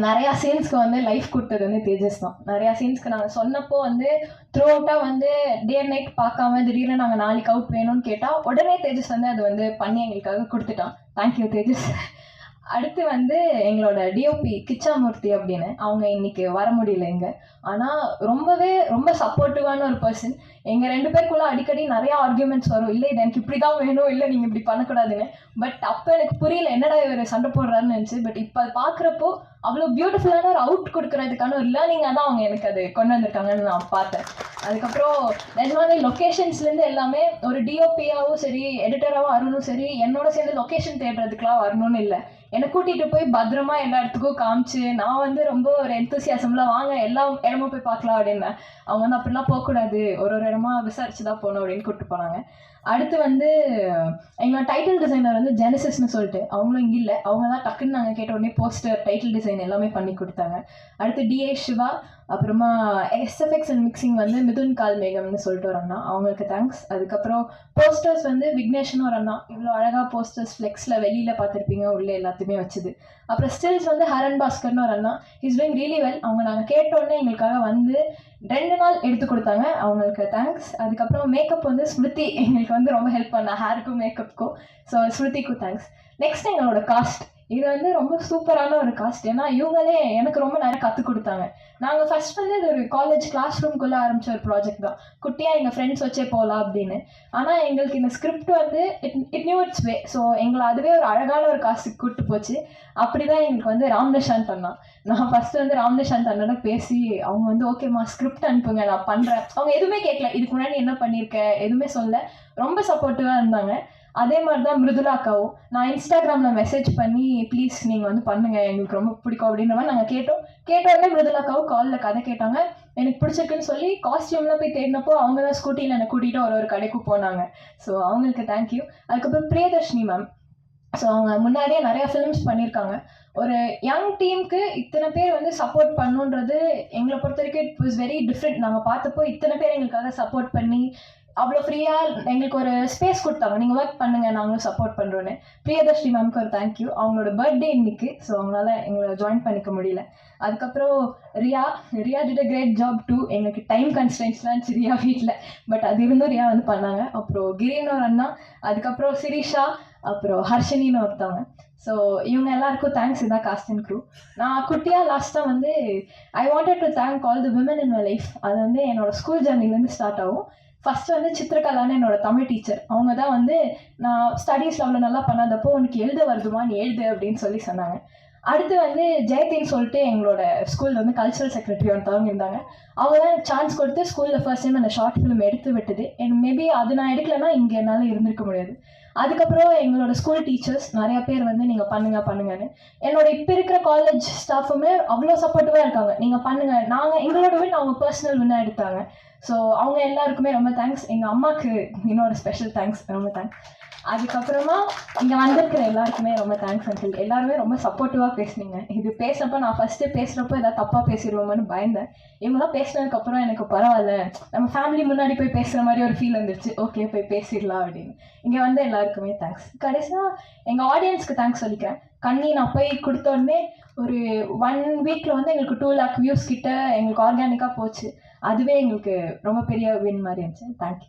நிறையா சீன்ஸ்க்கு வந்து லைஃப் கொடுத்தது வந்து தேஜஸ் தான். நிறையா சீன்ஸ்க்கு நாங்கள் சொன்னப்போ வந்து த்ரூ அவுட்டாக வந்து டே அண்ட் நைட் பார்க்காம திடீர்னு நாங்கள் நாளைக்கு அவுட் வேணும்னு கேட்டால் உடனே தேஜஸ் வந்து அது வந்து பண்ணி எங்களுக்காக கொடுத்துட்டான். தேங்க்யூ தேஜஸ். அடுத்து வந்து எங்களோட டிஓபி கிச்சாமூர்த்தி அப்படின்னு, அவங்க இன்னைக்கு வர முடியல இங்கே. ஆனால் ரொம்ப சப்போர்ட்டிவான ஒரு பர்சன். எங்கள் 2 பேருக்குள்ள அடிக்கடி நிறையா ஆர்கியூமெண்ட்ஸ் வரும், இல்லை இது எனக்கு இப்படி தான் வேணும், இல்லை நீங்கள் இப்படி பண்ணக்கூடாதுன்னு. பட் அப்போ எனக்கு புரியல என்னடா இவர் சண்டை போடுறாருன்னு நினச்சி. பட் இப்போ அது பார்க்குறப்போ அவ்வளோ பியூட்டிஃபுல்லான ஒரு அவுட் கொடுக்கறதுக்கான ஒரு லேர்னிங்காக தான் அவங்க எனக்கு அது கொண்டு வந்திருக்காங்கன்னு நான் பார்த்தேன். அதுக்கப்புறம் நிஜமாவே லொக்கேஷன்ஸ்லேருந்து எல்லாமே ஒரு டிஓபியாகவும் சரி எடிட்டராகவும் அருணும் சரி என்னோட சேர்ந்து லொக்கேஷன் தேடுறதுக்குலாம் வரணும்னு இல்லை, என்னை கூட்டிகிட்டு போய் பத்திரமா எல்லா இடத்துக்கும் காமிச்சு நான் வந்து ரொம்ப ஒரு எந்தூசியாசம்லாம் வாங்க எல்லா இடமும் போய் பார்க்கலாம் அப்படின்னேன். அவங்க வந்து அப்படிலாம் போகக்கூடாது, ஒரு இடமா விசாரிச்சு தான் போகணும் அப்படின்னு கூப்பிட்டு போனாங்க. அடுத்து வந்து எங்களோட டைட்டில் டிசைனர் வந்து ஜெனசிஸ்னு சொல்லிட்டு அவங்களும் இங்கே இல்லை, அவங்க தான் டக்குன்னு நாங்கள் கேட்ட உடனே போஸ்டர் டைட்டில் டிசைன் எல்லாமே பண்ணி கொடுத்தாங்க. அடுத்து டிஏ சிவா, அப்புறமா எஸ்எஃப்எக்ஸ் அண்ட் மிக்சிங் வந்து மிதுன் கால்மேகம்னு சொல்லிட்டு ஒரு அண்ணா, அவங்களுக்கு தேங்க்ஸ். அதுக்கப்புறம் போஸ்டர்ஸ் வந்து விக்னேஷ்னு ஒரு அண்ணா, இவ்வளோ அழகாக போஸ்டர்ஸ் ஃப்ளெக்ஸில் வெளியில் பார்த்துருப்பீங்க உள்ளே எல்லாத்தையுமே வச்சுது. அப்புறம் ஸ்டில்ஸ் வந்து ஹரன் பாஸ்கர்னு ஒரு அண்ணா, இஸ் டூயிங் ரியலி வெல். அவங்க நாங்கள் கேட்டோடனே எங்களுக்காக வந்து 2 நாள் எடுத்து கொடுத்தாங்க, அவங்களுக்கு தேங்க்ஸ். அதுக்கப்புறம் மேக்கப் வந்து ஸ்மிருதி எங்களுக்கு வந்து ரொம்ப ஹெல்ப் பண்ணா, ஹேருக்கும் மேக்கப்புக்கும். ஸோ ஸ்மிருதிக்கும் தேங்க்ஸ். நெக்ஸ்ட் எங்களோட காஸ்ட், இது வந்து ரொம்ப சூப்பரான ஒரு காஸ்ட். ஏன்னா இவங்களே எனக்கு ரொம்ப நிறைய கற்றுக் கொடுத்தாங்க. நாங்கள் ஃபர்ஸ்ட் வந்து இது ஒரு காலேஜ் கிளாஸ் ரூம்குள்ளே ஆரம்பித்த ஒரு ப்ராஜெக்ட் தான், குட்டியாக எங்கள் ஃப்ரெண்ட்ஸ் வச்சே போகலாம் அப்படின்னு. ஆனால் எங்களுக்கு இந்த ஸ்கிரிப்ட் வந்து it new it's way. So எங்களை அதுவே ஒரு அழகான ஒரு காஸ்ட்டுக்கு கூப்பிட்டு போச்சு. அப்படி தான் எங்களுக்கு வந்து ராம்நிஷாந்த் அண்ணா, நான் ஃபஸ்ட்டு வந்து ராம்நிஷாந்த் அண்ணோட பேசி அவங்க வந்து ஓகேம்மா ஸ்கிரிப்ட் அனுப்புங்க நான் பண்ணுறேன். அவங்க எதுவுமே கேட்கல, இதுக்கு முன்னாடி என்ன பண்ணியிருக்க எதுவுமே சொல்ல, ரொம்ப சப்போர்ட்டிவாக இருந்தாங்க. அதே மாதிரி தான் மிருதுலாக்காவும், நான் இன்ஸ்டாகிராமில் மெசேஜ் பண்ணி ப்ளீஸ் நீங்கள் வந்து பண்ணுங்கள் எங்களுக்கு ரொம்ப பிடிக்கும் அப்படின்ற மாதிரி நாங்கள் கேட்டோடனே மிருதுலாக்காவும் காலில் கதை கேட்டாங்க, எனக்கு பிடிச்சிருக்குன்னு சொல்லி காஸ்டியூம்லாம் போய் தேடினப்போ அவங்க தான் ஸ்கூட்டியில் என்னை கூட்டிகிட்டு ஒரு கடைக்கு போனாங்க. ஸோ அவங்களுக்கு தேங்க்யூ. அதுக்கப்புறம் பிரியதர்ஷினி மேம், ஸோ அவங்க முன்னாடியே நிறையா ஃபிலிம்ஸ் பண்ணியிருக்காங்க. ஒரு யங் டீமுக்கு இத்தனை பேர் வந்து சப்போர்ட் பண்ணுன்றது எங்களை பொறுத்த வரைக்கும் இட் வாஸ் வெரி டிஃப்ரெண்ட். நாங்கள் பார்த்தப்போ இத்தனை பேர் எங்களுக்காக சப்போர்ட் பண்ணி அவ்வளோ ஃப்ரீயாக எங்களுக்கு ஒரு ஸ்பேஸ் கொடுத்தாங்க, நீங்கள் ஒர்க் பண்ணுங்கள் நாங்களும் சப்போர்ட் பண்ணுறோன்னு. பிரியதர்ஷினி மேம்க்கு ஒரு தேங்க்யூ. அவங்களோட பர்த்டே இன்னைக்கு, ஸோ அவங்களால எங்களை ஜாயின் பண்ணிக்க முடியல. அதுக்கப்புறம் Riya did a great job too. எங்களுக்கு டைம் கன்ஸ்டன்ட்ஸ்லாம் இருந்துச்சு ரியா வீட்டில், பட் அது இருந்தும் ரியா வந்து பண்ணாங்க. அப்புறம் கிரின்னு ஒரு அண்ணா, அதுக்கப்புறம் சிரிஷா, அப்புறம் ஹர்ஷினின்னு ஒருத்தவங்க. ஸோ இவங்க எல்லாருக்கும் தேங்க்ஸ். இதான் காஸ்ட் அண்ட் க்ரூ. நான் குட்டியாக லாஸ்ட்டாக வந்து I wanted to thank all the women in my life. அது வந்து என்னோடய ஸ்கூல் ஜர்னிலேருந்து ஸ்டார்ட் ஆகும். ஃபஸ்ட்டு வந்து சித்திரகலான்னு என்னோட தமிழ் டீச்சர், அவங்க தான் வந்து நான் ஸ்டடீஸில் அவ்வளோ நல்லா பண்ணாதப்போ உனக்கு எழுத வருதுமா நீ எழுது அப்படின்னு சொன்னாங்க. அடுத்து வந்து ஜெயத்தின்னு சொல்லிட்டு எங்களோட ஸ்கூலில் வந்து கல்ச்சரல் செக்ரட்டரி ஒருத்தவங்க இருந்தாங்க. அவங்க தான் எனக்கு சான்ஸ் கொடுத்து ஸ்கூலில் ஃபர்ஸ்ட் டைம் அந்த ஷார்ட் ஃபிலிம் எடுத்து விட்டது. எனக்கு மேபி அது நான் எடுக்கலைன்னா இங்கே என்னால் இருந்திருக்க முடியாது. அதுக்கப்புறம் எங்களோட ஸ்கூல் டீச்சர்ஸ் நிறையா பேர் வந்து நீங்கள் பண்ணுங்கன்னு, என்னோட இப்போ இருக்கிற காலேஜ் ஸ்டாஃபுமே அவ்வளோ சப்போர்ட்டிவாக இருக்காங்க, நீங்கள் பண்ணுங்கள். எங்களோட வின் அவங்க பர்சனல் வின்னாக எடுத்தாங்க. ஸோ அவங்க எல்லாருக்குமே ரொம்ப தேங்க்ஸ். எங்கள் அம்மாவுக்கு இன்னொரு ஸ்பெஷல் தேங்க்ஸ், ரொம்ப தேங்க்ஸ். அதுக்கப்புறமா இங்கே வந்திருக்கிற எல்லாருக்குமே ரொம்ப தேங்க்ஸ் அங்கிள். எல்லாருமே ரொம்ப சப்போர்ட்டிவாக பேசுனீங்க. இது பேசுகிறப்ப நான் ஃபஸ்ட்டு பேசுகிறப்போ ஏதாவது தப்பாக பேசிடுவோம்னு பயந்தேன். இவங்களாம் பேசினதுக்கப்புறம் எனக்கு பரவாயில்ல, நம்ம ஃபேமிலி முன்னாடி போய் பேசுகிற மாதிரி ஒரு ஃபீல் வந்துருச்சு. ஓகே போய் பேசிடலாம் அப்படின்னு. இங்கே வந்து எல்லாருக்குமே தேங்க்ஸ். கடைசியாக எங்கள் ஆடியன்ஸ்க்கு தேங்க்ஸ் சொல்லிக்கிறேன். கண்ணி நான் போய் கொடுத்த உடனே ஒரு 1 வீக்கில் வந்து எங்களுக்கு 2 lakh வியூஸ் கிட்ட எங்களுக்கு ஆர்கானிக்காக போச்சு. அதுவே எங்களுக்கு ரொம்ப பெரிய வின் மாதிரி இருந்துச்சு. தேங்க்யூ.